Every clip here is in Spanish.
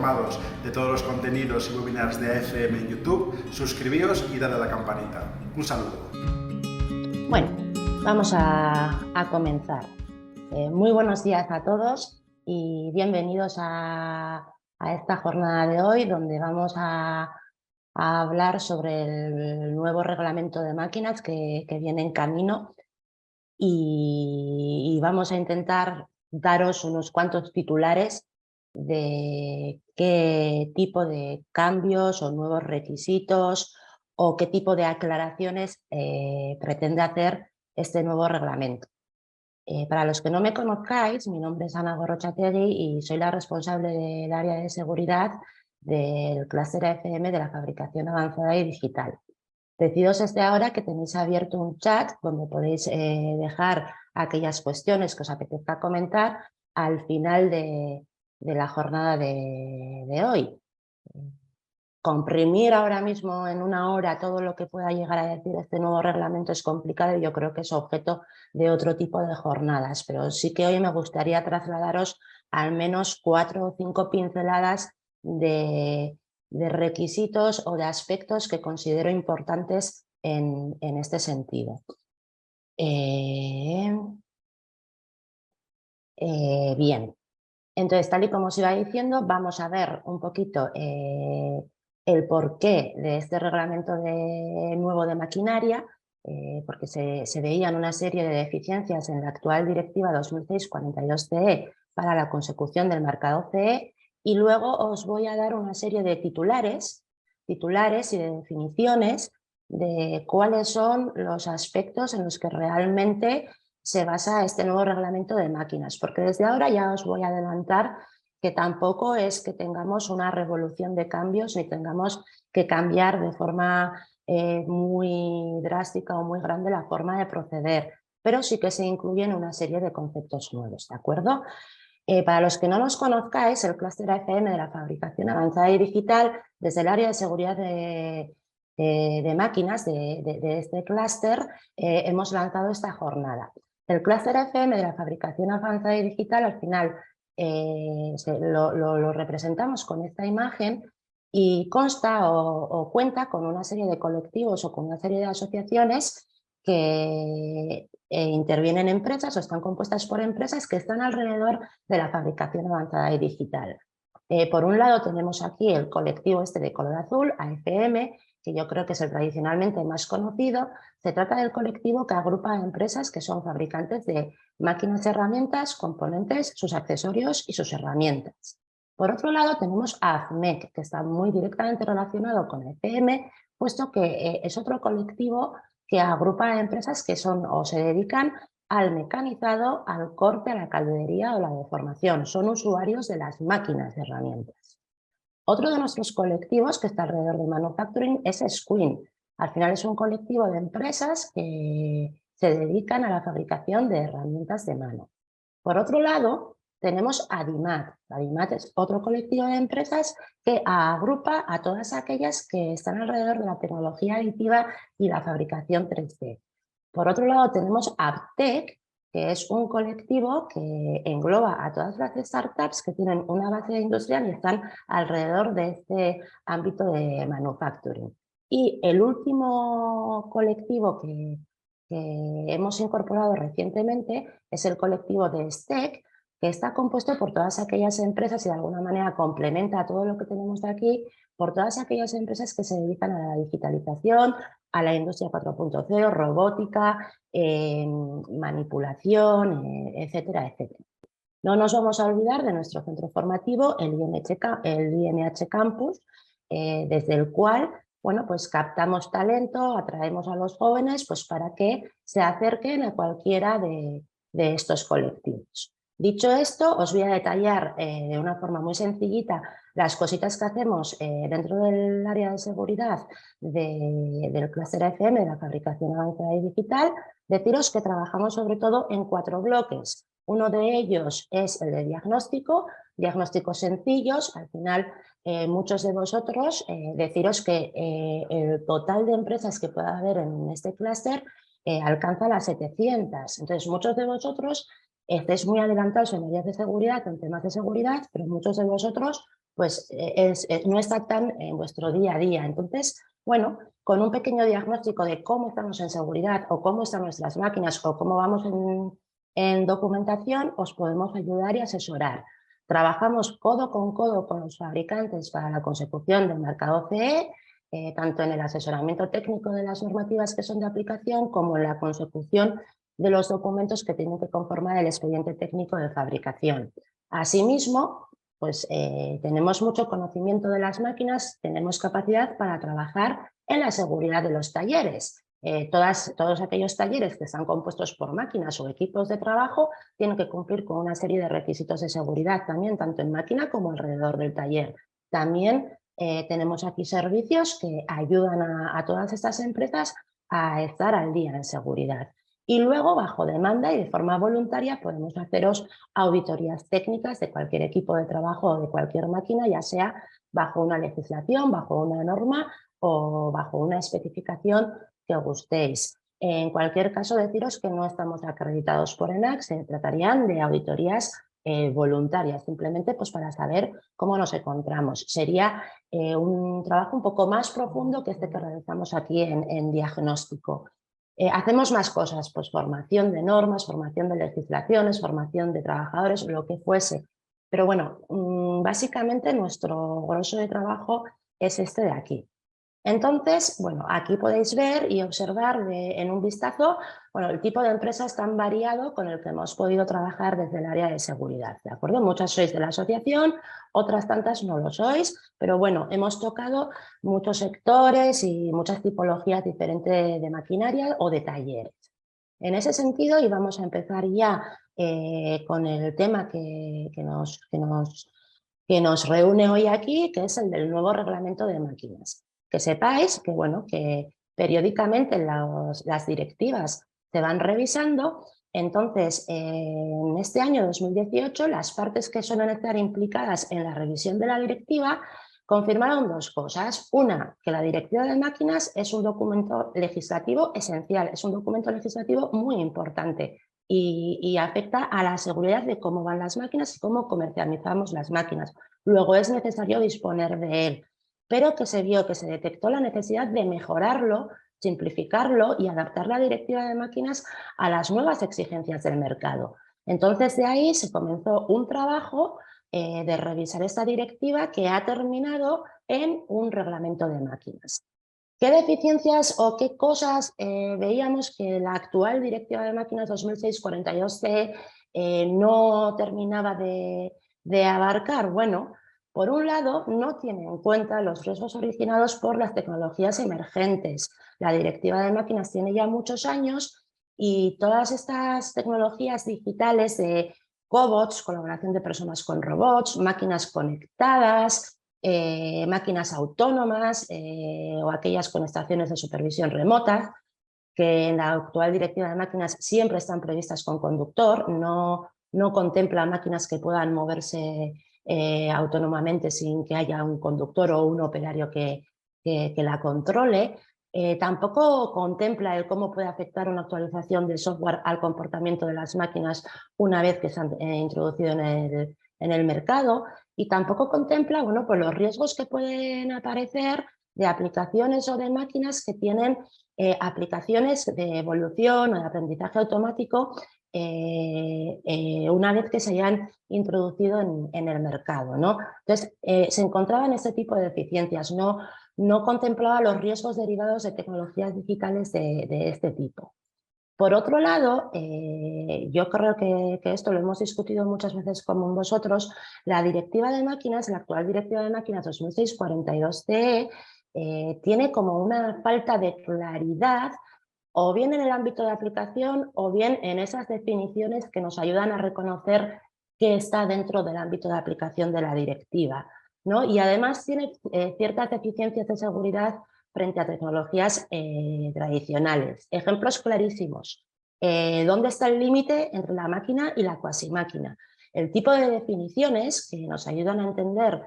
informados de todos los contenidos y webinars de AFM en YouTube, suscribíos y dale a la campanita. Un saludo. Bueno, vamos a comenzar. Muy buenos días a todos y bienvenidos a esta jornada de hoy, donde vamos a hablar sobre el nuevo reglamento de máquinas que viene en camino y vamos a intentar daros unos cuantos titulares de qué tipo de cambios o nuevos requisitos o qué tipo de aclaraciones pretende hacer este nuevo reglamento. Para los que no me conozcáis, mi nombre es Ana Gorrochategui y soy la responsable del área de seguridad del clúster AFM de la fabricación avanzada y digital. Deciros desde ahora que tenéis abierto un chat donde podéis dejar aquellas cuestiones que os apetezca comentar al final de la jornada de hoy. Comprimir ahora mismo en una hora todo lo que pueda llegar a decir este nuevo reglamento es complicado y yo creo que es objeto de otro tipo de jornadas, pero sí que hoy me gustaría trasladaros al menos 4 o 5 pinceladas de requisitos o de aspectos que considero importantes en este sentido. Bien, entonces tal y como os iba diciendo, vamos a ver un poquito el porqué de este reglamento nuevo de maquinaria, porque se veían una serie de deficiencias en la actual Directiva 2006/42/CE para la consecución del marcado CE, y luego os voy a dar una serie de titulares y de definiciones de cuáles son los aspectos en los que realmente se basa este nuevo reglamento de máquinas, porque desde ahora ya os voy a adelantar que tampoco es que tengamos una revolución de cambios ni tengamos que cambiar de forma muy drástica o muy grande la forma de proceder, pero sí que se incluyen una serie de conceptos nuevos, ¿de acuerdo? Para los que no nos conozcáis, el clúster AFM de la fabricación avanzada y digital, desde el área de seguridad de máquinas de este clúster, hemos lanzado esta jornada. El clúster AFM de la fabricación avanzada y digital, al final lo representamos con esta imagen y consta o cuenta con una serie de colectivos o con una serie de asociaciones que intervienen empresas o están compuestas por empresas que están alrededor de la fabricación avanzada y digital. Por un lado tenemos aquí el colectivo este de color azul, AFM, que yo creo que es el tradicionalmente más conocido. Se trata del colectivo que agrupa a empresas que son fabricantes de máquinas y herramientas, componentes, sus accesorios y sus herramientas. Por otro lado tenemos a AFMEC, que está muy directamente relacionado con AFM, puesto que es otro colectivo que agrupa a empresas que son o se dedican al mecanizado, al corte, a la calderería o la deformación. Son usuarios de las máquinas y herramientas. Otro de nuestros colectivos que está alrededor del manufacturing es SQueen. Al final es un colectivo de empresas que se dedican a la fabricación de herramientas de mano. Por otro lado, tenemos ADIMAT. ADIMAT es otro colectivo de empresas que agrupa a todas aquellas que están alrededor de la tecnología aditiva y la fabricación 3D. Por otro lado, tenemos ABTEC, que es un colectivo que engloba a todas las startups que tienen una base industrial y están alrededor de este ámbito de manufacturing. Y el último colectivo que hemos incorporado recientemente es el colectivo de STEC, que está compuesto por todas aquellas empresas y de alguna manera complementa todo lo que tenemos de aquí, por todas aquellas empresas que se dedican a la digitalización, a la industria 4.0, robótica, manipulación, etcétera, etcétera. No nos vamos a olvidar de nuestro centro formativo, el IMH Campus, desde el cual bueno, pues captamos talento, atraemos a los jóvenes pues para que se acerquen a cualquiera de estos colectivos. Dicho esto, os voy a detallar de una forma muy sencillita las cositas que hacemos dentro del área de seguridad del clúster AFM de la fabricación avanzada y digital. Deciros que trabajamos sobre todo en 4 bloques. Uno de ellos es el de diagnósticos sencillos. Al final, muchos de vosotros, deciros que el total de empresas que pueda haber en este clúster alcanza las 700. Entonces, muchos de vosotros estáis muy adelantados en medidas de seguridad, en temas de seguridad, pero muchos de vosotros pues no está tan en vuestro día a día. Entonces, bueno, con un pequeño diagnóstico de cómo estamos en seguridad o cómo están nuestras máquinas o cómo vamos en documentación, os podemos ayudar y asesorar. Trabajamos codo con los fabricantes para la consecución del marcado CE, tanto en el asesoramiento técnico de las normativas que son de aplicación como en la consecución de los documentos que tienen que conformar el expediente técnico de fabricación. Asimismo, pues tenemos mucho conocimiento de las máquinas, tenemos capacidad para trabajar en la seguridad de los talleres. Todos aquellos talleres que están compuestos por máquinas o equipos de trabajo tienen que cumplir con una serie de requisitos de seguridad también, tanto en máquina como alrededor del taller. También tenemos aquí servicios que ayudan a todas estas empresas a estar al día en seguridad. Y luego, bajo demanda y de forma voluntaria, podemos haceros auditorías técnicas de cualquier equipo de trabajo o de cualquier máquina, ya sea bajo una legislación, bajo una norma o bajo una especificación que os gustéis. En cualquier caso, deciros que no estamos acreditados por ENAC, se tratarían de auditorías voluntarias, simplemente pues para saber cómo nos encontramos. Sería un trabajo un poco más profundo que este que realizamos aquí en diagnóstico. Hacemos más cosas, pues formación de normas, formación de legislaciones, formación de trabajadores, lo que fuese. Pero bueno, básicamente nuestro grosso de trabajo es este de aquí. Entonces, bueno, aquí podéis ver y observar en un vistazo, bueno, el tipo de empresas tan variado con el que hemos podido trabajar desde el área de seguridad, ¿de acuerdo? Muchas sois de la asociación, otras tantas no lo sois, pero bueno, hemos tocado muchos sectores y muchas tipologías diferentes de maquinaria o de talleres. En ese sentido, y vamos a empezar ya con el tema que nos reúne hoy aquí, que es el del nuevo reglamento de máquinas. Que sepáis que, bueno, que periódicamente las directivas se van revisando, entonces en este año 2018 las partes que suelen estar implicadas en la revisión de la directiva confirmaron dos cosas. Una, que la directiva de máquinas es un documento legislativo esencial, es un documento legislativo muy importante y afecta a la seguridad de cómo van las máquinas y cómo comercializamos las máquinas. Luego es necesario disponer de él, pero que se detectó la necesidad de mejorarlo, simplificarlo y adaptar la directiva de máquinas a las nuevas exigencias del mercado. Entonces de ahí se comenzó un trabajo de revisar esta directiva que ha terminado en un reglamento de máquinas. ¿Qué deficiencias o qué cosas veíamos que la actual Directiva de Máquinas 2006/42/CE no terminaba de abarcar? Bueno, por un lado, no tiene en cuenta los riesgos originados por las tecnologías emergentes. La Directiva de Máquinas tiene ya muchos años y todas estas tecnologías digitales de cobots, colaboración de personas con robots, máquinas conectadas, máquinas autónomas o aquellas con estaciones de supervisión remota, que en la actual directiva de máquinas siempre están previstas con conductor, no contempla máquinas que puedan moverse autónomamente sin que haya un conductor o un operario que la controle. Tampoco contempla el cómo puede afectar una actualización del software al comportamiento de las máquinas una vez que se han introducido en el mercado, y tampoco contempla, bueno, pues los riesgos que pueden aparecer de aplicaciones o de máquinas que tienen aplicaciones de evolución o de aprendizaje automático una vez que se hayan introducido en el mercado, ¿no? Entonces, se encontraban este tipo de deficiencias, no contemplaba los riesgos derivados de tecnologías digitales de este tipo. Por otro lado, yo creo que esto lo hemos discutido muchas veces con vosotros, la directiva de máquinas, la actual directiva de máquinas 2006/42/CE, tiene como una falta de claridad o bien en el ámbito de aplicación o bien en esas definiciones que nos ayudan a reconocer qué está dentro del ámbito de aplicación de la directiva, ¿no? Y además tiene ciertas deficiencias de seguridad frente a tecnologías tradicionales. Ejemplos clarísimos. ¿Dónde está el límite entre la máquina y la cuasimáquina? El tipo de definiciones que nos ayudan a entender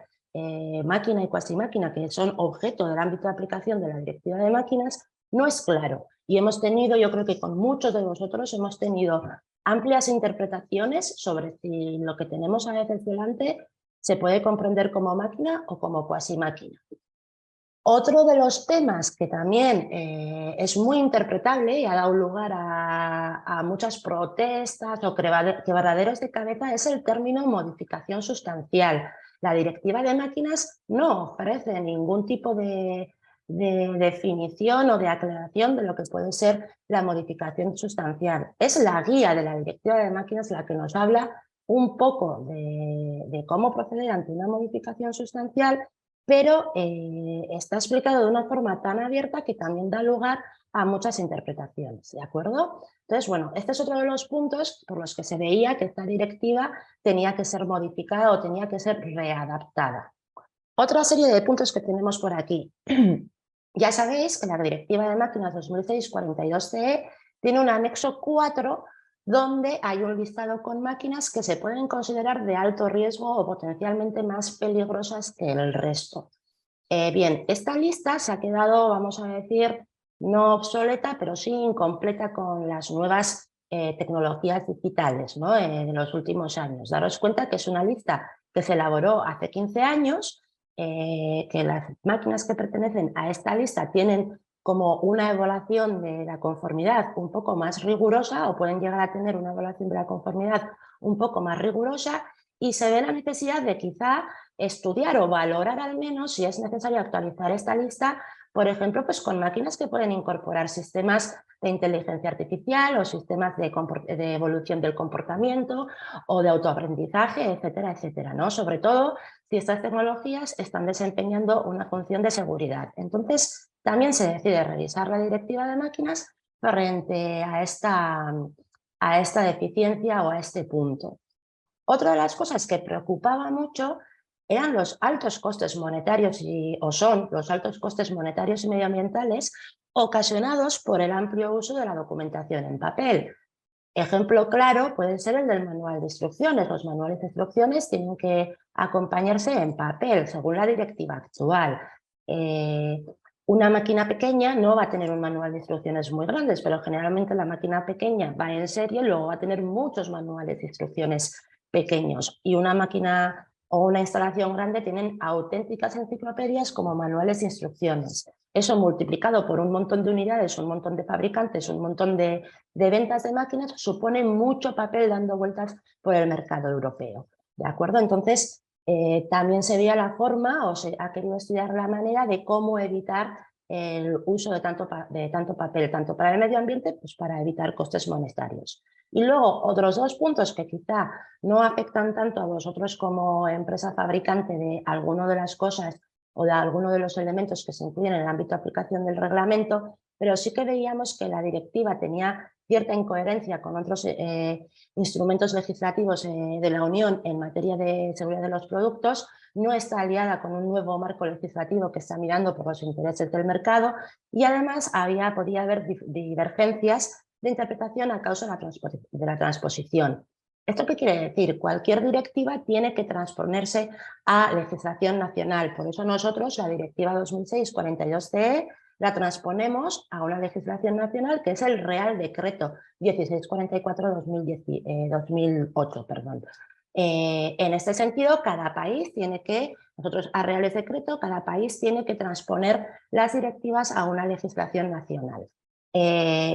máquina y cuasimáquina, que son objeto del ámbito de aplicación de la directiva de máquinas, no es claro. Y hemos tenido, yo creo que con muchos de vosotros hemos tenido amplias interpretaciones sobre si lo que tenemos a veces delante se puede comprender como máquina o como cuasi máquina. Otro de los temas que también es muy interpretable y ha dado lugar a muchas protestas o quebraderos de cabeza es el término modificación sustancial. La Directiva de Máquinas no ofrece ningún tipo de definición o de aclaración de lo que puede ser la modificación sustancial. Es la guía de la Directiva de Máquinas la que nos habla un poco de cómo proceder ante una modificación sustancial, pero está explicado de una forma tan abierta que también da lugar a muchas interpretaciones, ¿de acuerdo? Entonces, bueno, este es otro de los puntos por los que se veía que esta directiva tenía que ser modificada o tenía que ser readaptada. Otra serie de puntos que tenemos por aquí. Ya sabéis que la Directiva de Máquinas 2006/42/CE tiene un anexo 4 donde hay un listado con máquinas que se pueden considerar de alto riesgo o potencialmente más peligrosas que el resto. Bien, esta lista se ha quedado, vamos a decir, no obsoleta, pero sí incompleta con las nuevas tecnologías digitales, ¿no? De los últimos años. Daros cuenta que es una lista que se elaboró hace 15 años, que las máquinas que pertenecen a esta lista tienen como una evaluación de la conformidad un poco más rigurosa o pueden llegar a tener una evaluación de la conformidad un poco más rigurosa y se ve la necesidad de quizá estudiar o valorar al menos si es necesario actualizar esta lista, por ejemplo, pues con máquinas que pueden incorporar sistemas de inteligencia artificial o sistemas de evolución del comportamiento o de autoaprendizaje, etcétera, etcétera, ¿no? Sobre todo si estas tecnologías están desempeñando una función de seguridad. Entonces, también se decide revisar la directiva de máquinas frente a esta deficiencia o a este punto. Otra de las cosas que preocupaba mucho eran los altos costes monetarios son los altos costes monetarios y medioambientales ocasionados por el amplio uso de la documentación en papel. Ejemplo claro puede ser el del manual de instrucciones. Los manuales de instrucciones tienen que acompañarse en papel, según la directiva actual. Una máquina pequeña no va a tener un manual de instrucciones muy grandes, pero generalmente la máquina pequeña va en serie y luego va a tener muchos manuales de instrucciones pequeños. Y una máquina o una instalación grande tienen auténticas enciclopedias como manuales de instrucciones. Eso multiplicado por un montón de unidades, un montón de fabricantes, un montón de ventas de máquinas, supone mucho papel dando vueltas por el mercado europeo. ¿De acuerdo? Entonces, también se veía la forma o se ha querido estudiar la manera de cómo evitar el uso de tanto papel, tanto para el medio ambiente, pues para evitar costes monetarios. Y luego, otros dos puntos que quizá no afectan tanto a vosotros como empresa fabricante de alguna de las cosas o de alguno de los elementos que se incluyen en el ámbito de aplicación del reglamento, pero sí que veíamos que la directiva tenía cierta incoherencia con otros instrumentos legislativos de la Unión en materia de seguridad de los productos, no está aliada con un nuevo marco legislativo que está mirando por los intereses del mercado y además podía haber divergencias de interpretación a causa de la transposición. ¿Esto qué quiere decir? Cualquier directiva tiene que transponerse a legislación nacional. Por eso nosotros la Directiva 2006/42/CE la transponemos a una legislación nacional que es el Real Decreto 1644/2008. En este sentido, cada país tiene que, nosotros a Reales Decreto, cada país tiene que transponer las directivas a una legislación nacional.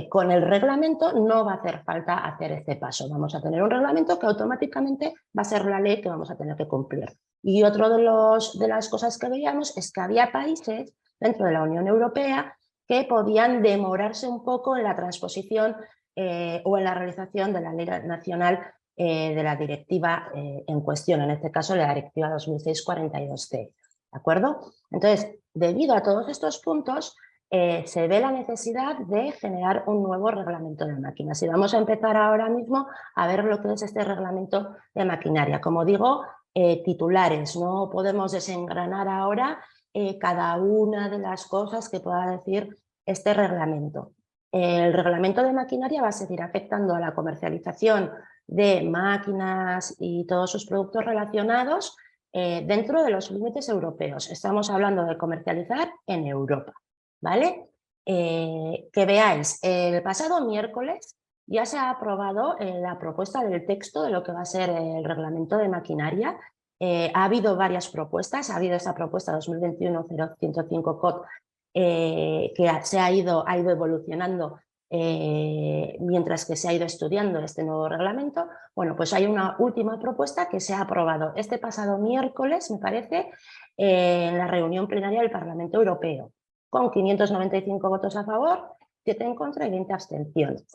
Con el reglamento no va a hacer falta hacer este paso. Vamos a tener un reglamento que automáticamente va a ser la ley que vamos a tener que cumplir. Y otro de las cosas que veíamos es que había países dentro de la Unión Europea que podían demorarse un poco en la transposición o en la realización de la ley nacional de la directiva en cuestión, en este caso la directiva 2006/42/CE. ¿De acuerdo? Entonces, debido a todos estos puntos, se ve la necesidad de generar un nuevo reglamento de máquinas. Y vamos a empezar ahora mismo a ver lo que es este reglamento de maquinaria. Como digo, titulares, no podemos desengranar ahora cada una de las cosas que pueda decir este reglamento. El reglamento de maquinaria va a seguir afectando a la comercialización de máquinas y todos sus productos relacionados dentro de los límites europeos. Estamos hablando de comercializar en Europa. ¿Vale? Que veáis, el pasado miércoles ya se ha aprobado la propuesta del texto de lo que va a ser el reglamento de maquinaria. Ha habido varias propuestas, ha habido esta propuesta 2021-0105 COT que ha ido evolucionando mientras que se ha ido estudiando este nuevo reglamento. Bueno, pues hay una última propuesta que se ha aprobado este pasado miércoles, me parece, en la reunión plenaria del Parlamento Europeo, con 595 votos a favor, 7 en contra y 20 abstenciones.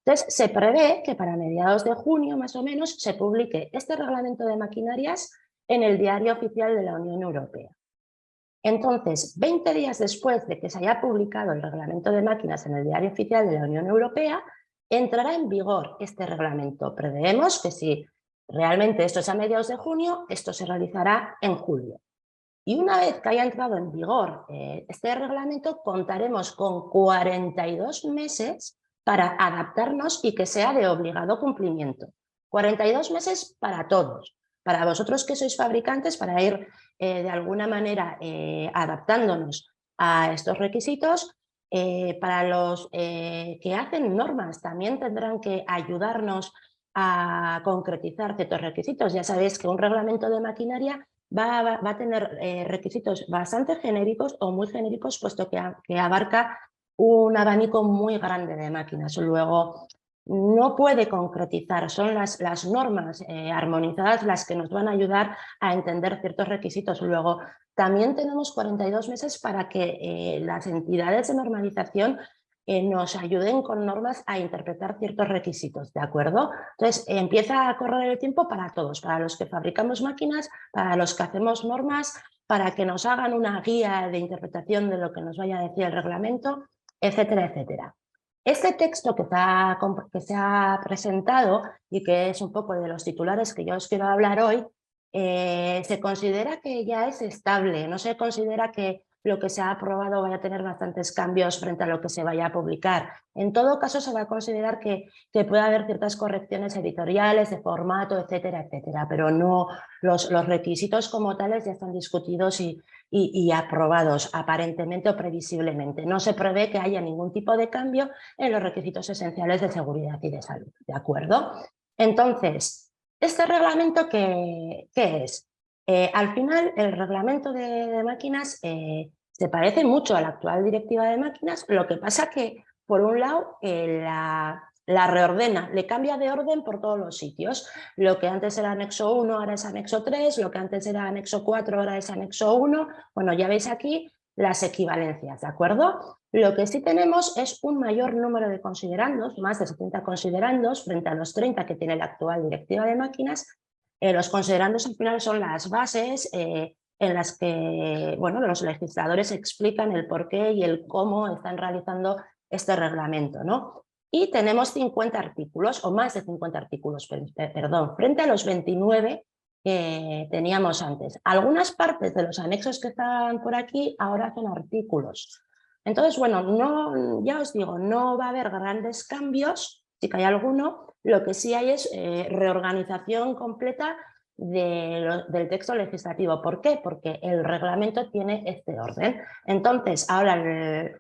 Entonces, se prevé que para mediados de junio, más o menos, se publique este reglamento de maquinarias en el Diario Oficial de la Unión Europea. Entonces, 20 días después de que se haya publicado el reglamento de máquinas en el Diario Oficial de la Unión Europea, entrará en vigor este reglamento. Prevemos que si realmente esto es a mediados de junio, esto se realizará en julio. Y una vez que haya entrado en vigor este reglamento, contaremos con 42 meses para adaptarnos y que sea de obligado cumplimiento. 42 meses para todos. Para vosotros que sois fabricantes, para ir de alguna manera adaptándonos a estos requisitos. Para los que hacen normas también tendrán que ayudarnos a concretizar ciertos requisitos. Ya sabéis que un reglamento de maquinaria va a tener requisitos bastante genéricos o muy genéricos, puesto que abarca un abanico muy grande de máquinas. Luego, no puede concretizar, son las normas armonizadas las que nos van a ayudar a entender ciertos requisitos. Luego, también tenemos 42 meses para que las entidades de normalización nos ayuden con normas a interpretar ciertos requisitos, ¿de acuerdo? Entonces, empieza a correr el tiempo para todos, para los que fabricamos máquinas, para los que hacemos normas, para que nos hagan una guía de interpretación de lo que nos vaya a decir el reglamento, etcétera, etcétera. Este texto que se ha presentado y que es un poco de los titulares que yo os quiero hablar hoy, se considera que ya es estable, no se considera que lo que se ha aprobado vaya a tener bastantes cambios frente a lo que se vaya a publicar. En todo caso, se va a considerar que puede haber ciertas correcciones editoriales, de formato, etcétera, etcétera, pero no los requisitos como tales ya están discutidos y aprobados aparentemente o previsiblemente. No se prevé que haya ningún tipo de cambio en los requisitos esenciales de seguridad y de salud, ¿de acuerdo? Entonces, ¿este reglamento qué es? Al final, el reglamento de máquinas se parece mucho a la actual directiva de máquinas, lo que pasa que, por un lado, la reordena, le cambia de orden por todos los sitios. Lo que antes era anexo 1 ahora es anexo 3, lo que antes era anexo 4 ahora es anexo 1. Bueno, ya veis aquí las equivalencias, ¿de acuerdo? Lo que sí tenemos es un mayor número de considerandos, más de 70 considerandos, frente a los 30 que tiene la actual directiva de máquinas. Los considerandos al final son las bases en las que los legisladores explican el por qué y el cómo están realizando este reglamento, ¿no? Y tenemos 50 artículos, o más de 50 artículos, perdón, frente a los 29 que teníamos antes. Algunas partes de los anexos que están por aquí ahora son artículos. Entonces, bueno, ya os digo, no va a haber grandes cambios, sí que hay alguno. Lo que sí hay es reorganización completa del texto legislativo. ¿Por qué? Porque el reglamento tiene este orden. Entonces, ahora,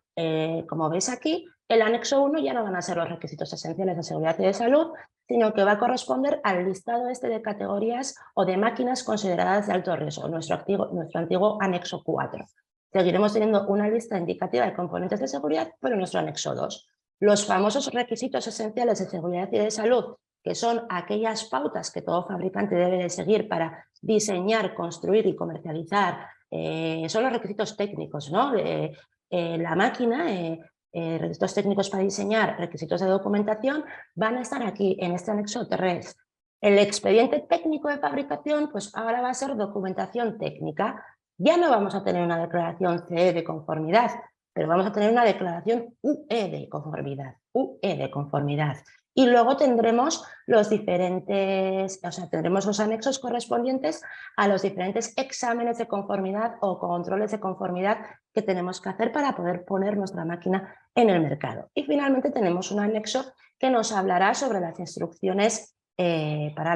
como veis aquí, el anexo 1 ya no van a ser los requisitos esenciales de seguridad y de salud, sino que va a corresponder al listado de categorías o de máquinas consideradas de alto riesgo, nuestro antiguo anexo 4. Seguiremos teniendo una lista indicativa de componentes de seguridad, pero nuestro anexo 2. Los famosos requisitos esenciales de seguridad y de salud, que son aquellas pautas que todo fabricante debe de seguir para diseñar, construir y comercializar, son los requisitos técnicos, ¿no? La máquina, requisitos técnicos para diseñar, requisitos de documentación, van a estar aquí en este anexo 3. El expediente técnico de fabricación, pues ahora va a ser documentación técnica. Ya no vamos a tener una declaración CE de conformidad, pero vamos a tener una declaración UE de conformidad, Y luego tendremos tendremos los anexos correspondientes a los diferentes exámenes de conformidad o controles de conformidad que tenemos que hacer para poder poner nuestra máquina en el mercado. Y finalmente tenemos un anexo que nos hablará sobre las instrucciones para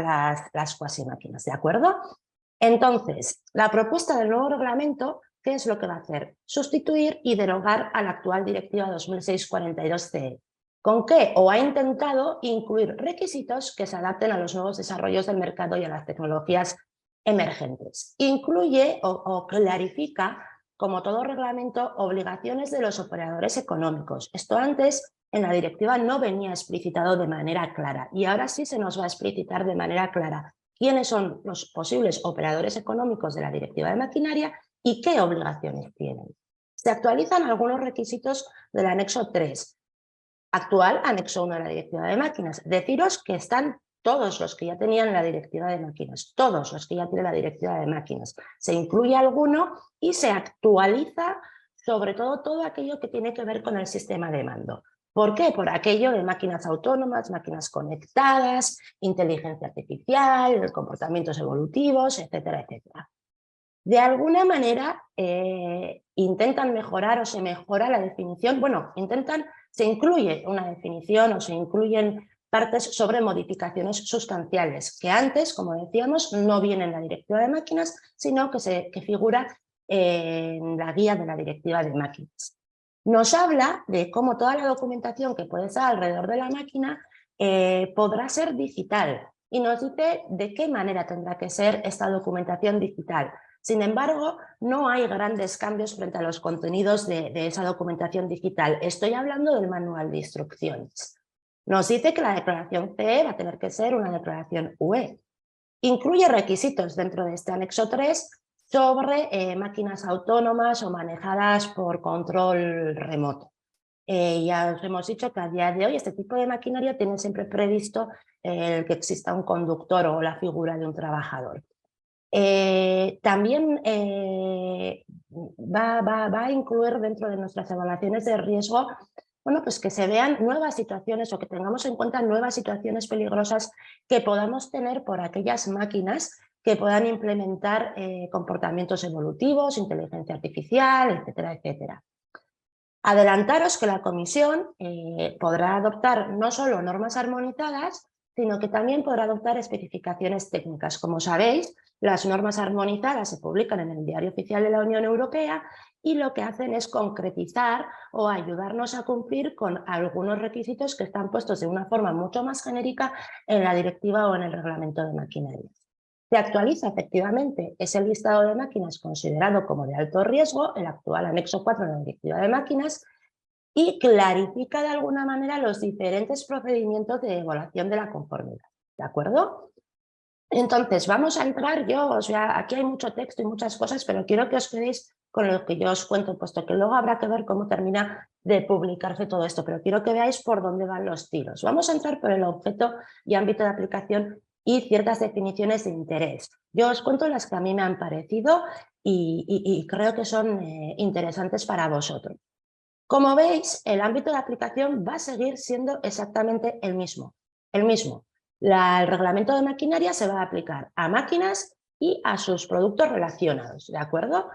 las cuasimáquinas, ¿de acuerdo? Entonces, la propuesta del nuevo reglamento, ¿qué es lo que va a hacer? Sustituir y derogar a la actual Directiva 2006/42/CE. ¿Con qué? O ha intentado incluir requisitos que se adapten a los nuevos desarrollos del mercado y a las tecnologías emergentes. Incluye o clarifica, como todo reglamento, obligaciones de los operadores económicos. Esto antes en la directiva no venía explicitado de manera clara y ahora sí se nos va a explicitar de manera clara quiénes son los posibles operadores económicos de la directiva de maquinaria y qué obligaciones tienen. Se actualizan algunos requisitos del anexo 3, actual anexo 1 de la directiva de máquinas. Deciros que están todos los que ya tenían la directiva de máquinas, todos los que ya tienen la directiva de máquinas. Se incluye alguno y se actualiza sobre todo aquello que tiene que ver con el sistema de mando. ¿Por qué? Por aquello de máquinas autónomas, máquinas conectadas, inteligencia artificial, comportamientos evolutivos, etcétera, etcétera. De alguna manera intentan mejorar o se mejora la definición, se incluye una definición o se incluyen partes sobre modificaciones sustanciales, que antes, como decíamos, no viene en la directiva de máquinas, sino que figura en la guía de la directiva de máquinas. Nos habla de cómo toda la documentación que puede estar alrededor de la máquina podrá ser digital y nos dice de qué manera tendrá que ser esta documentación digital. Sin embargo, no hay grandes cambios frente a los contenidos de esa documentación digital. Estoy hablando del manual de instrucciones. Nos dice que la declaración CE va a tener que ser una declaración UE. Incluye requisitos dentro de este anexo 3 sobre máquinas autónomas o manejadas por control remoto. Ya os hemos dicho que a día de hoy este tipo de maquinaria tiene siempre previsto que exista un conductor o la figura de un trabajador. También va a incluir dentro de nuestras evaluaciones de riesgo pues que se vean nuevas situaciones o que tengamos en cuenta nuevas situaciones peligrosas que podamos tener por aquellas máquinas que puedan implementar comportamientos evolutivos, inteligencia artificial, etcétera, etcétera. Adelantaros que la Comisión podrá adoptar no solo normas armonizadas, sino que también podrá adoptar especificaciones técnicas. Como sabéis, las normas armonizadas se publican en el Diario Oficial de la Unión Europea y lo que hacen es concretizar o ayudarnos a cumplir con algunos requisitos que están puestos de una forma mucho más genérica en la directiva o en el reglamento de maquinaria. Se actualiza efectivamente ese listado de máquinas considerado como de alto riesgo, el actual anexo 4 de la directiva de máquinas, y clarifica de alguna manera los diferentes procedimientos de evaluación de la conformidad. ¿De acuerdo? Entonces, vamos a entrar, aquí hay mucho texto y muchas cosas, pero quiero que os quedéis con lo que yo os cuento, puesto que luego habrá que ver cómo termina de publicarse todo esto, pero quiero que veáis por dónde van los tiros. Vamos a entrar por el objeto y ámbito de aplicación y ciertas definiciones de interés. Yo os cuento las que a mí me han parecido y creo que son interesantes para vosotros. Como veis, el ámbito de aplicación va a seguir siendo exactamente el mismo. El reglamento de maquinaria se va a aplicar a máquinas y a sus productos relacionados, ¿de acuerdo?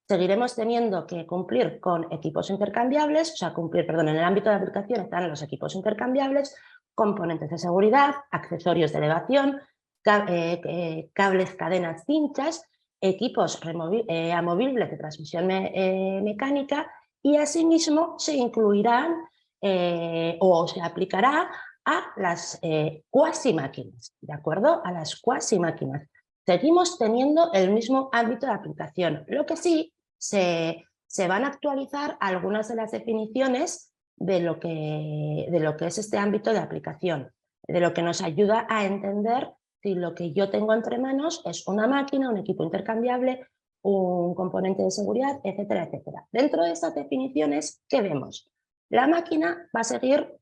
Seguiremos teniendo que cumplir con equipos intercambiables, en el ámbito de aplicación están los equipos intercambiables, componentes de seguridad, accesorios de elevación, cables, cadenas, cinchas, equipos amovibles de transmisión mecánica y asimismo se incluirán o se aplicará a las cuasi máquinas, ¿de acuerdo? A las cuasi máquinas. Seguimos teniendo el mismo ámbito de aplicación, lo que sí se van a actualizar algunas de las definiciones de lo que es este ámbito de aplicación, de lo que nos ayuda a entender si lo que yo tengo entre manos es una máquina, un equipo intercambiable, un componente de seguridad, etcétera, etcétera. Dentro de estas definiciones, ¿qué vemos? La máquina va a seguir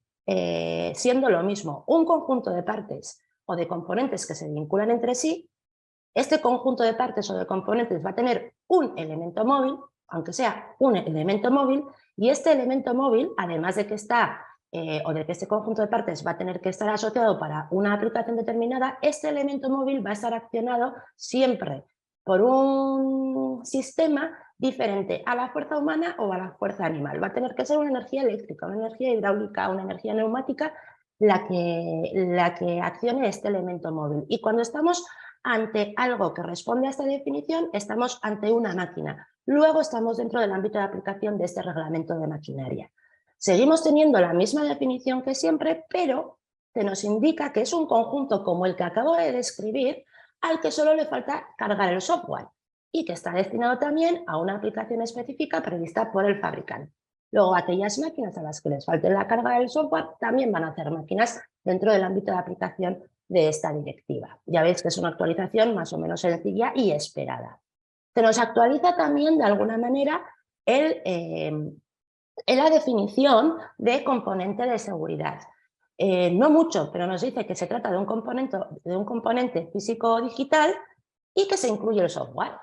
siendo lo mismo, un conjunto de partes o de componentes que se vinculan entre sí. Este conjunto de partes o de componentes va a tener un elemento móvil, aunque sea un elemento móvil, y este elemento móvil, además de que está o de que este conjunto de partes va a tener que estar asociado para una aplicación determinada, este elemento móvil va a estar accionado siempre por un sistema diferente a la fuerza humana o a la fuerza animal. Va a tener que ser una energía eléctrica, una energía hidráulica, una energía neumática la que accione este elemento móvil. Y cuando estamos ante algo que responde a esta definición, estamos ante una máquina. Luego estamos dentro del ámbito de aplicación de este reglamento de maquinaria. Seguimos teniendo la misma definición que siempre, pero se nos indica que es un conjunto como el que acabo de describir, al que solo le falta cargar el software y que está destinado también a una aplicación específica prevista por el fabricante. Luego, aquellas máquinas a las que les falte la carga del software también van a ser máquinas dentro del ámbito de aplicación de esta directiva. Ya veis que es una actualización más o menos sencilla y esperada. Se nos actualiza también de alguna manera la definición de componente de seguridad. No mucho, pero nos dice que se trata de un componente físico-digital y que se incluye el software,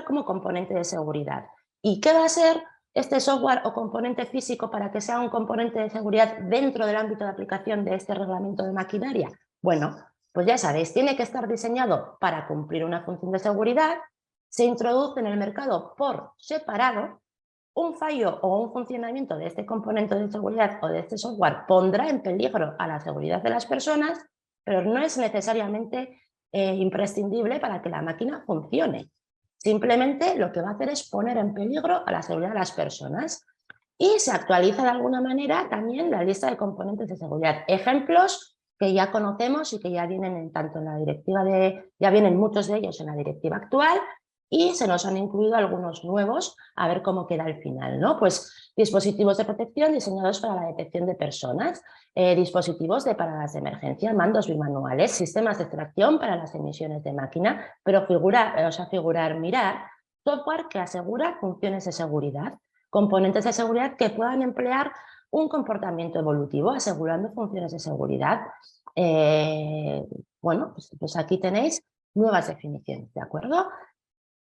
como componente de seguridad. ¿Y qué va a ser este software o componente físico para que sea un componente de seguridad dentro del ámbito de aplicación de este reglamento de maquinaria? Bueno, pues ya sabéis, tiene que estar diseñado para cumplir una función de seguridad, se introduce en el mercado por separado. Un fallo o un funcionamiento de este componente de seguridad o de este software pondrá en peligro a la seguridad de las personas, pero no es necesariamente imprescindible para que la máquina funcione. Simplemente lo que va a hacer es poner en peligro a la seguridad de las personas. Y se actualiza de alguna manera también la lista de componentes de seguridad. Ejemplos que ya conocemos y que ya vienen tanto en la directiva ya vienen muchos de ellos en la directiva actual, y se nos han incluido algunos nuevos, a ver cómo queda al final, ¿no? Pues dispositivos de protección diseñados para la detección de personas, dispositivos de paradas de emergencia, mandos bimanuales, sistemas de extracción para las emisiones de máquina, pero mirar software que asegura funciones de seguridad, componentes de seguridad que puedan emplear un comportamiento evolutivo asegurando funciones de seguridad. Bueno, pues aquí tenéis nuevas definiciones, ¿de acuerdo?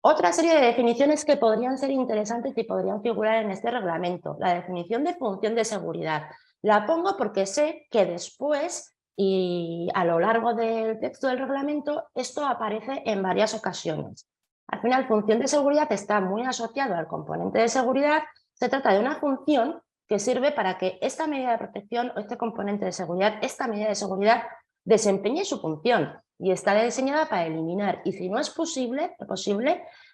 Otra serie de definiciones que podrían ser interesantes y podrían figurar en este reglamento. La definición de función de seguridad. La pongo porque sé que después y a lo largo del texto del reglamento esto aparece en varias ocasiones. Al final, función de seguridad está muy asociado al componente de seguridad. Se trata de una función que sirve para que esta medida de protección o este componente de seguridad, esta medida de seguridad, desempeñe su función y está diseñada para eliminar y, si no es posible,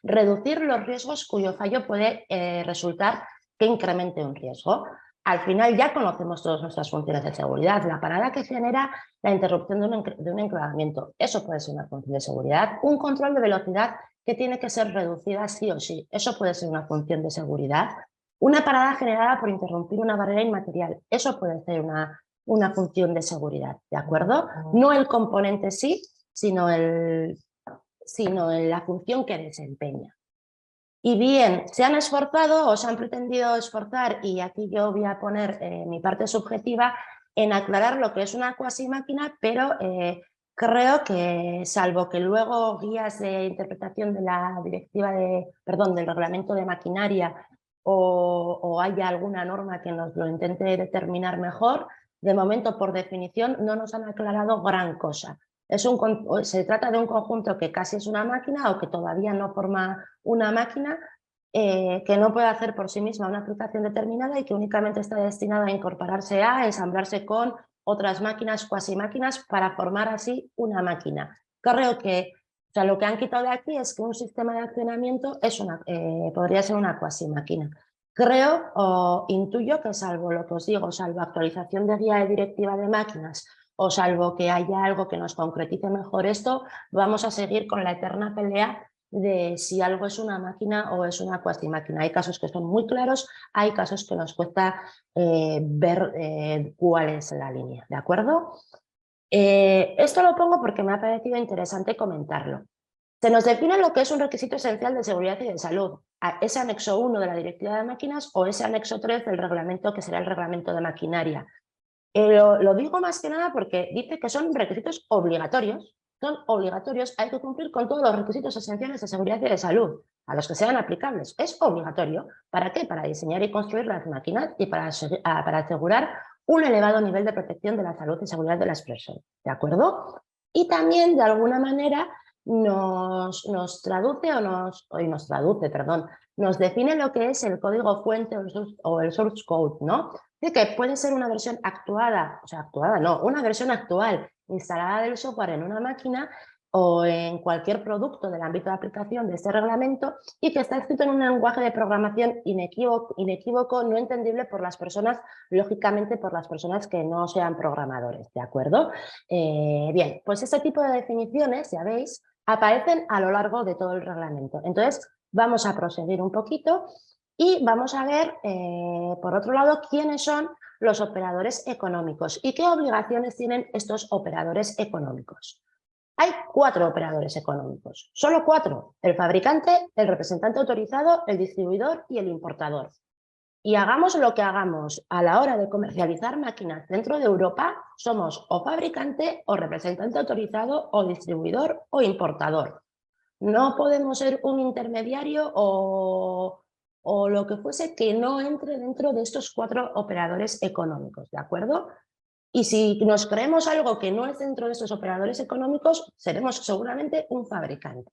reducir los riesgos cuyo fallo puede resultar que incremente un riesgo. Al final ya conocemos todas nuestras funciones de seguridad. La parada que genera la interrupción de un enclavamiento, eso puede ser una función de seguridad. Un control de velocidad que tiene que ser reducida sí o sí, eso puede ser una función de seguridad. Una parada generada por interrumpir una barrera inmaterial, eso puede ser una función de seguridad, ¿de acuerdo? No el componente sí, sino en la función que desempeña. Y bien, se han esforzado o se han pretendido esforzar, y aquí yo voy a poner mi parte subjetiva, en aclarar lo que es una cuasimáquina, pero creo que, salvo que luego guías de interpretación de la directiva del reglamento de maquinaria o haya alguna norma que nos lo intente determinar mejor, de momento, por definición, no nos han aclarado gran cosa. Se trata de un conjunto que casi es una máquina o que todavía no forma una máquina, que no puede hacer por sí misma una aplicación determinada y que únicamente está destinada a incorporarse a ensamblarse con otras máquinas, cuasimáquinas, para formar así una máquina. Creo que lo que han quitado de aquí es que un sistema de accionamiento podría ser una cuasimáquina. Creo o intuyo que, salvo lo que os digo, salvo actualización de guía de directiva de máquinas o salvo que haya algo que nos concretice mejor esto, vamos a seguir con la eterna pelea de si algo es una máquina o es una cuasimáquina. Hay casos que son muy claros, hay casos que nos cuesta ver cuál es la línea, ¿de acuerdo? Esto lo pongo porque me ha parecido interesante comentarlo. Se nos define lo que es un requisito esencial de seguridad y de salud, ese anexo 1 de la directiva de máquinas o ese anexo 3 del reglamento, que será el reglamento de maquinaria. Lo digo más que nada porque dice que son requisitos obligatorios. Son obligatorios, hay que cumplir con todos los requisitos esenciales de seguridad y de salud, a los que sean aplicables. Es obligatorio. ¿Para qué? Para diseñar y construir las máquinas y para asegurar un elevado nivel de protección de la salud y seguridad de las personas. ¿De acuerdo? Y también, de alguna manera, nos define lo que es el código fuente o el source code, ¿no? De que puede ser una versión una versión actual instalada del software en una máquina o en cualquier producto del ámbito de aplicación de este reglamento y que está escrito en un lenguaje de programación inequívoco, no entendible por las personas, lógicamente por las personas que no sean programadores, ¿de acuerdo? Bien, pues este tipo de definiciones, ya veis, aparecen a lo largo de todo el reglamento. Entonces, vamos a proseguir un poquito y vamos a ver, por otro lado, quiénes son los operadores económicos y qué obligaciones tienen estos operadores económicos. Hay 4 operadores económicos, solo 4, el fabricante, el representante autorizado, el distribuidor y el importador. Y hagamos lo que hagamos a la hora de comercializar máquinas dentro de Europa, somos o fabricante o representante autorizado o distribuidor o importador. No podemos ser un intermediario o lo que fuese que no entre dentro de estos 4 operadores económicos, ¿de acuerdo? Y si nos creemos algo que no es dentro de estos operadores económicos, seremos seguramente un fabricante.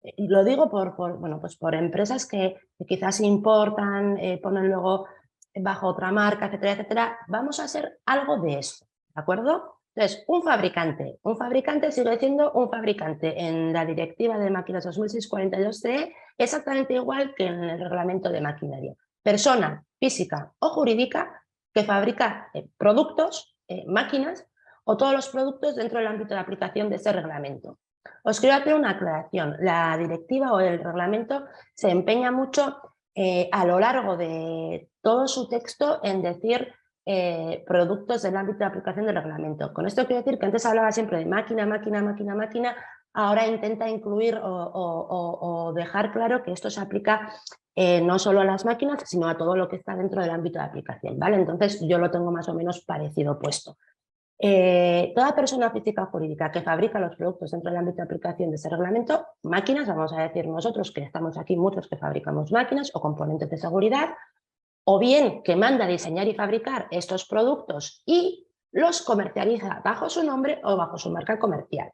Y lo digo bueno, pues por empresas que quizás importan, ponen luego bajo otra marca, etcétera, etcétera. Vamos a hacer algo de eso, ¿de acuerdo? Entonces, un fabricante sigue siendo un fabricante en la Directiva de Máquinas 2642-CE, exactamente igual que en el reglamento de maquinaria. Persona física o jurídica que fabrica productos, máquinas o todos los productos dentro del ámbito de aplicación de este reglamento. Os quiero hacer una aclaración. La directiva o el reglamento se empeña mucho a lo largo de todo su texto en decir productos del ámbito de aplicación del reglamento. Con esto quiero decir que antes hablaba siempre de máquina, máquina, máquina, máquina, ahora intenta incluir o dejar claro que esto se aplica no solo a las máquinas, sino a todo lo que está dentro del ámbito de aplicación, ¿vale? Entonces yo lo tengo más o menos parecido puesto. Toda persona física o jurídica que fabrica los productos dentro del ámbito de aplicación de ese reglamento, máquinas, vamos a decir nosotros que estamos aquí muchos que fabricamos máquinas o componentes de seguridad, o bien que manda a diseñar y fabricar estos productos y los comercializa bajo su nombre o bajo su marca comercial.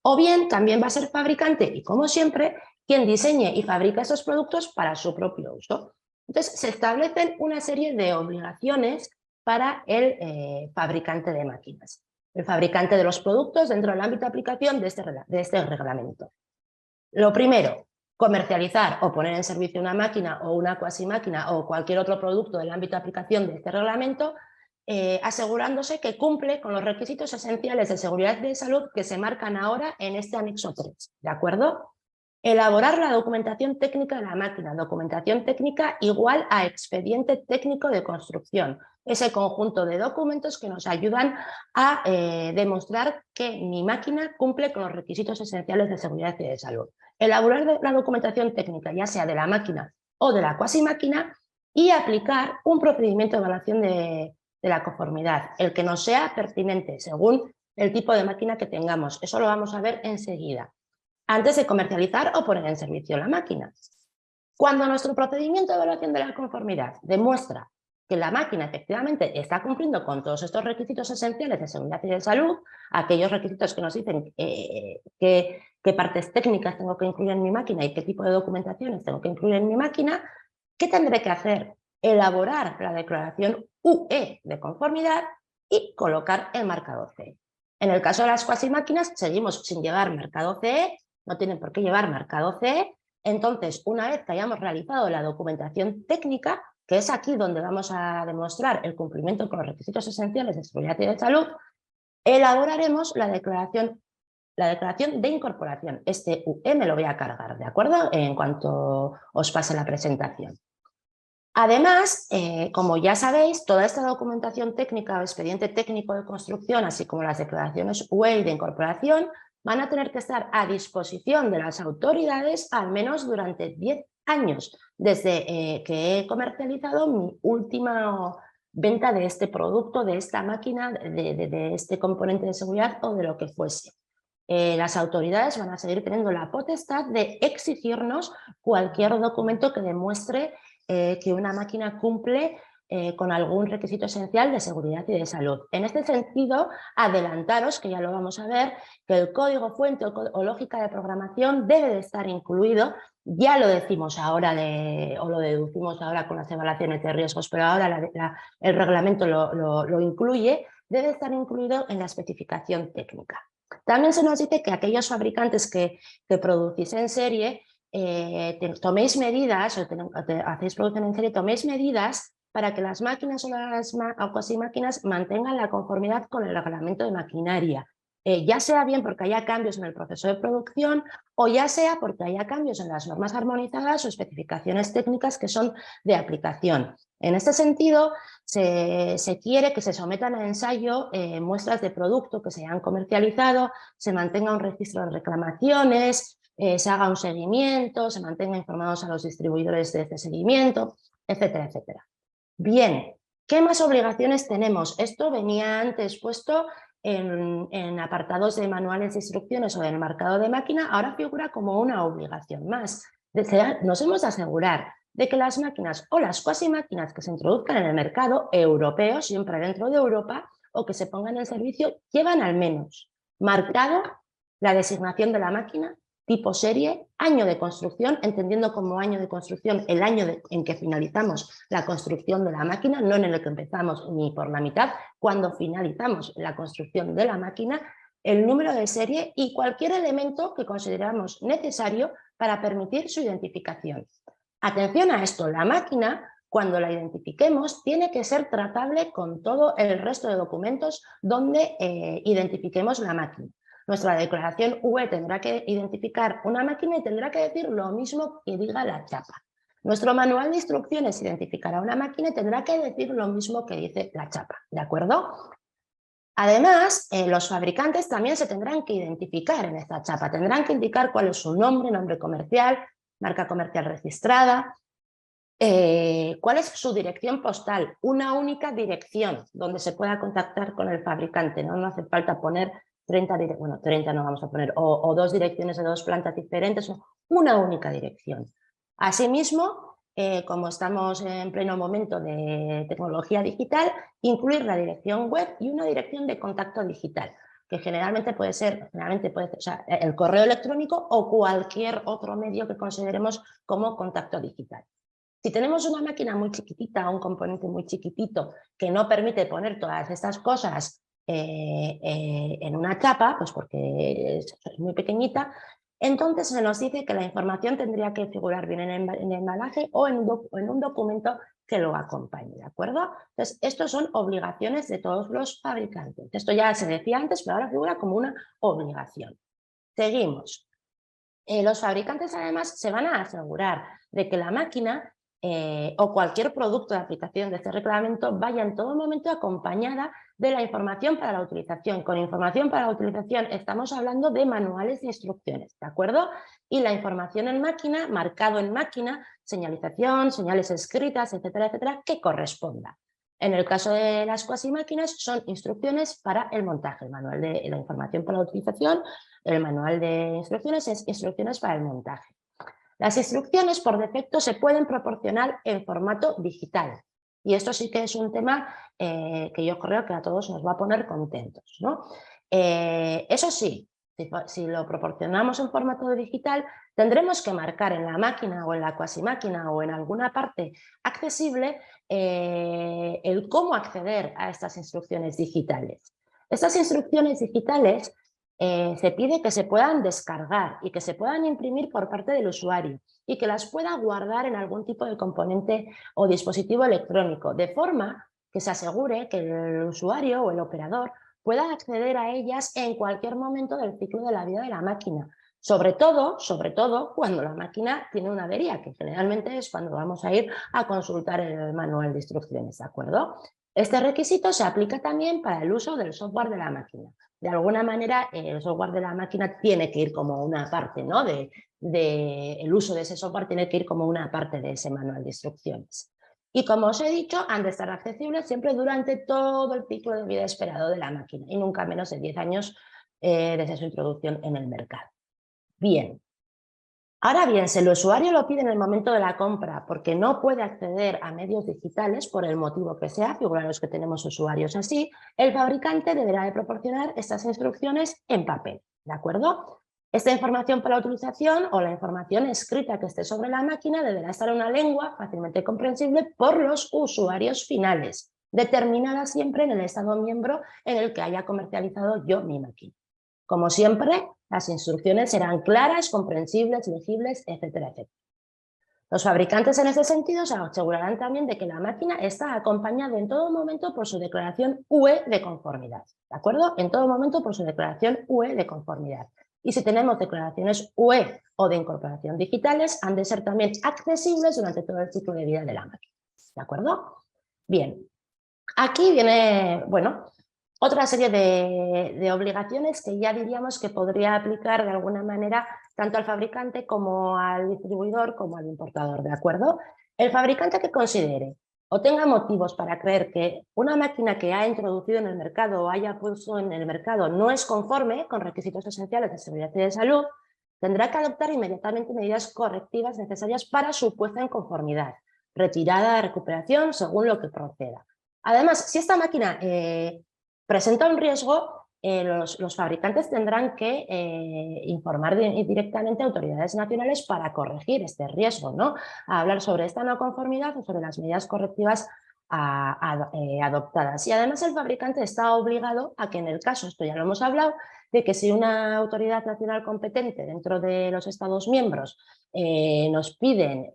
O bien también va a ser fabricante y, como siempre, quien diseñe y fabrica esos productos para su propio uso. Entonces, se establecen una serie de obligaciones para el fabricante de máquinas, el fabricante de los productos dentro del ámbito de aplicación de este reglamento. Lo primero, comercializar o poner en servicio una máquina o una cuasi máquina o cualquier otro producto del ámbito de aplicación de este reglamento, asegurándose que cumple con los requisitos esenciales de seguridad y de salud que se marcan ahora en este anexo 3, ¿de acuerdo? Elaborar la documentación técnica de la máquina, documentación técnica igual a expediente técnico de construcción, ese conjunto de documentos que nos ayudan a demostrar que mi máquina cumple con los requisitos esenciales de seguridad y de salud. Elaborar la documentación técnica, ya sea de la máquina o de la cuasi máquina, y aplicar un procedimiento de evaluación de la conformidad, el que nos sea pertinente según el tipo de máquina que tengamos. Eso lo vamos a ver enseguida, antes de comercializar o poner en servicio la máquina. Cuando nuestro procedimiento de evaluación de la conformidad demuestra que la máquina efectivamente está cumpliendo con todos estos requisitos esenciales de seguridad y de salud, aquellos requisitos que nos dicen qué partes técnicas tengo que incluir en mi máquina y qué tipo de documentaciones tengo que incluir en mi máquina, ¿qué tendré que hacer? Elaborar la declaración UE de conformidad y colocar el marcado CE. En el caso de las cuasi máquinas seguimos sin llevar marcado CE, no tienen por qué llevar marcado CE. Entonces, una vez que hayamos realizado la documentación técnica, que es aquí donde vamos a demostrar el cumplimiento con los requisitos esenciales de seguridad y de salud, elaboraremos la declaración de incorporación. Este UE me lo voy a cargar, ¿de acuerdo? En cuanto os pase la presentación. Además, como ya sabéis, toda esta documentación técnica o expediente técnico de construcción, así como las declaraciones UE de incorporación, van a tener que estar a disposición de las autoridades al menos durante 10 años, desde que he comercializado mi última venta de este producto, de esta máquina, de este componente de seguridad o de lo que fuese. Las autoridades van a seguir teniendo la potestad de exigirnos cualquier documento que demuestre que una máquina cumple con algún requisito esencial de seguridad y de salud. En este sentido, adelantaros, que ya lo vamos a ver, que el código fuente o lógica de programación debe de estar incluido, ya lo decimos ahora o lo deducimos ahora con las evaluaciones de riesgos, pero ahora el reglamento lo incluye, debe estar incluido en la especificación técnica. También se nos dice que aquellos fabricantes que producís en serie, toméis medidas, hacéis producción en serie, toméis medidas para que las máquinas o casi máquinas mantengan la conformidad con el reglamento de maquinaria. Ya sea bien porque haya cambios en el proceso de producción o ya sea porque haya cambios en las normas armonizadas o especificaciones técnicas que son de aplicación. En este sentido, se quiere que se sometan a ensayo muestras de producto que se hayan comercializado, se mantenga un registro de reclamaciones, se haga un seguimiento, se mantenga informados a los distribuidores de este seguimiento, etcétera, etcétera. Bien, ¿qué más obligaciones tenemos? Esto venía antes puesto en apartados de manuales de instrucciones o del marcado de máquina, ahora figura como una obligación más. Nos hemos de asegurar de que las máquinas o las cuasi máquinas que se introduzcan en el mercado europeo, siempre dentro de Europa, o que se pongan en servicio, llevan al menos marcado la designación de la máquina, tipo serie, año de construcción, entendiendo como año de construcción el año en que finalizamos la construcción de la máquina, no en el que empezamos ni por la mitad, cuando finalizamos la construcción de la máquina, el número de serie y cualquier elemento que consideramos necesario para permitir su identificación. Atención a esto, la máquina, cuando la identifiquemos, tiene que ser tratable con todo el resto de documentos donde identifiquemos la máquina. Nuestra declaración UE tendrá que identificar una máquina y tendrá que decir lo mismo que diga la chapa. Nuestro manual de instrucciones identificará una máquina y tendrá que decir lo mismo que dice la chapa, ¿de acuerdo? Además, los fabricantes también se tendrán que identificar en esta chapa, tendrán que indicar cuál es su nombre, nombre comercial, marca comercial registrada, cuál es su dirección postal, una única dirección donde se pueda contactar con el fabricante, no hace falta poner 30 no vamos a poner, o 2 direcciones de 2 plantas diferentes, una única dirección. Asimismo, como estamos en pleno momento de tecnología digital, incluir la dirección web y una dirección de contacto digital, que generalmente puede ser o sea, el correo electrónico o cualquier otro medio que consideremos como contacto digital. Si tenemos una máquina muy chiquitita o un componente muy chiquitito que no permite poner todas estas cosas en una chapa, pues porque es muy pequeñita, entonces se nos dice que la información tendría que figurar bien en el embalaje o en un documento que lo acompañe, ¿de acuerdo? Entonces, estos son obligaciones de todos los fabricantes. Esto ya se decía antes, pero ahora figura como una obligación. Seguimos. Los fabricantes además se van a asegurar de que la máquina o cualquier producto de aplicación de este reglamento vaya en todo momento acompañada de la información para la utilización. Con información para la utilización estamos hablando de manuales de instrucciones, ¿de acuerdo? Y la información en máquina, marcado en máquina, señalización, señales escritas, etcétera, etcétera, que corresponda. En el caso de las cuasi máquinas son instrucciones para el montaje, el manual de la información para la utilización, el manual de instrucciones es instrucciones para el montaje. Las instrucciones por defecto se pueden proporcionar en formato digital y esto sí que es un tema que yo creo que a todos nos va a poner contentos, ¿no? Eso sí, si lo proporcionamos en formato digital, tendremos que marcar en la máquina o en la cuasi máquina o en alguna parte accesible el cómo acceder a estas instrucciones digitales. Estas instrucciones digitales se pide que se puedan descargar y que se puedan imprimir por parte del usuario y que las pueda guardar en algún tipo de componente o dispositivo electrónico, de forma que se asegure que el usuario o el operador pueda acceder a ellas en cualquier momento del ciclo de la vida de la máquina. Sobre todo cuando la máquina tiene una avería, que generalmente es cuando vamos a ir a consultar el manual de instrucciones, ¿de acuerdo? Este requisito se aplica también para el uso del software de la máquina. De alguna manera, el software de la máquina tiene que ir como una parte, ¿no? El uso de ese software tiene que ir como una parte de ese manual de instrucciones. Y como os he dicho, han de estar accesibles siempre durante todo el ciclo de vida esperado de la máquina y nunca menos de 10 años desde su introducción en el mercado. Bien. Ahora bien, si el usuario lo pide en el momento de la compra porque no puede acceder a medios digitales por el motivo que sea, figuran los que tenemos usuarios así, el fabricante deberá de proporcionar estas instrucciones en papel, ¿de acuerdo? Esta información para la utilización o la información escrita que esté sobre la máquina deberá estar en una lengua fácilmente comprensible por los usuarios finales, determinada siempre en el estado miembro en el que haya comercializado yo mi máquina. Como siempre, las instrucciones serán claras, comprensibles, legibles, etcétera, etcétera. Los fabricantes en este sentido se asegurarán también de que la máquina está acompañada en todo momento por su declaración UE de conformidad, ¿de acuerdo? En todo momento por su declaración UE de conformidad. Y si tenemos declaraciones UE o de incorporación digitales, han de ser también accesibles durante todo el ciclo de vida de la máquina, ¿de acuerdo? Bien, aquí viene, bueno, otra serie de obligaciones que ya diríamos que podría aplicar de alguna manera tanto al fabricante como al distribuidor como al importador, ¿de acuerdo? El fabricante que considere o tenga motivos para creer que una máquina que ha introducido en el mercado o haya puesto en el mercado no es conforme con requisitos esenciales de seguridad y de salud, tendrá que adoptar inmediatamente medidas correctivas necesarias para su puesta en conformidad, retirada, recuperación, según lo que proceda. Además, si esta máquina presenta un riesgo, los fabricantes tendrán que informar directamente a autoridades nacionales para corregir este riesgo, ¿no? A hablar sobre esta no conformidad o sobre las medidas correctivas adoptadas. Y además el fabricante está obligado a que en el caso, esto ya lo hemos hablado, de que si una autoridad nacional competente dentro de los Estados miembros nos piden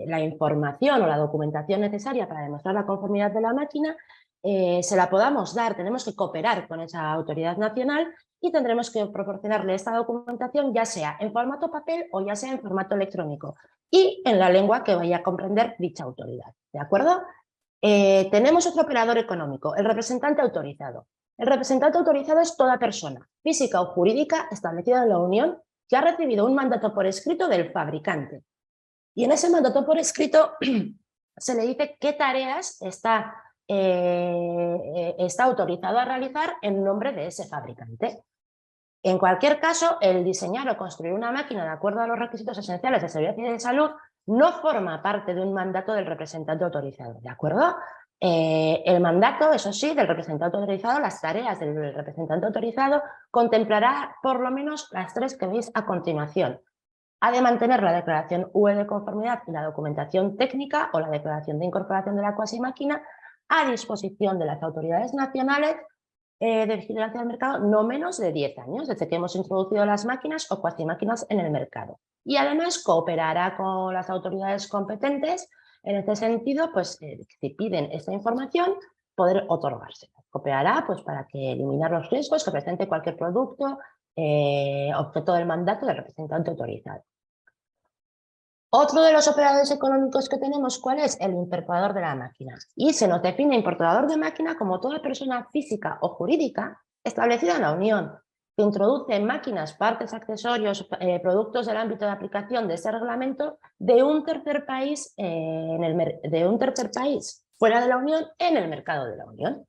la información o la documentación necesaria para demostrar la conformidad de la máquina, se la podamos dar, tenemos que cooperar con esa autoridad nacional y tendremos que proporcionarle esta documentación ya sea en formato papel o ya sea en formato electrónico y en la lengua que vaya a comprender dicha autoridad, ¿de acuerdo? Tenemos otro operador económico, el representante autorizado. El representante autorizado es toda persona, física o jurídica, establecida en la Unión, que ha recibido un mandato por escrito del fabricante. Y en ese mandato por escrito se le dice qué tareas está autorizado a realizar en nombre de ese fabricante. En cualquier caso, el diseñar o construir una máquina de acuerdo a los requisitos esenciales de seguridad y de salud no forma parte de un mandato del representante autorizado, ¿de acuerdo? El mandato, eso sí, del representante autorizado, las tareas del representante autorizado, contemplará por lo menos las tres que veis a continuación. Ha de mantener la declaración UE de conformidad y la documentación técnica o la declaración de incorporación de la cuasimáquina a disposición de las autoridades nacionales de vigilancia del mercado no menos de 10 años, desde que hemos introducido las máquinas o cuasimáquinas en el mercado. Y además cooperará con las autoridades competentes en este sentido, pues si piden esta información, poder otorgársela. Cooperará pues, para que eliminar los riesgos que presente cualquier producto objeto del mandato del representante autorizado. Otro de los operadores económicos que tenemos, ¿cuál es? El importador de la máquina. Y se nos define importador de máquina como toda persona física o jurídica establecida en la Unión, que introduce máquinas, partes, accesorios, productos del ámbito de aplicación de ese reglamento de un tercer país, fuera de la Unión en el mercado de la Unión.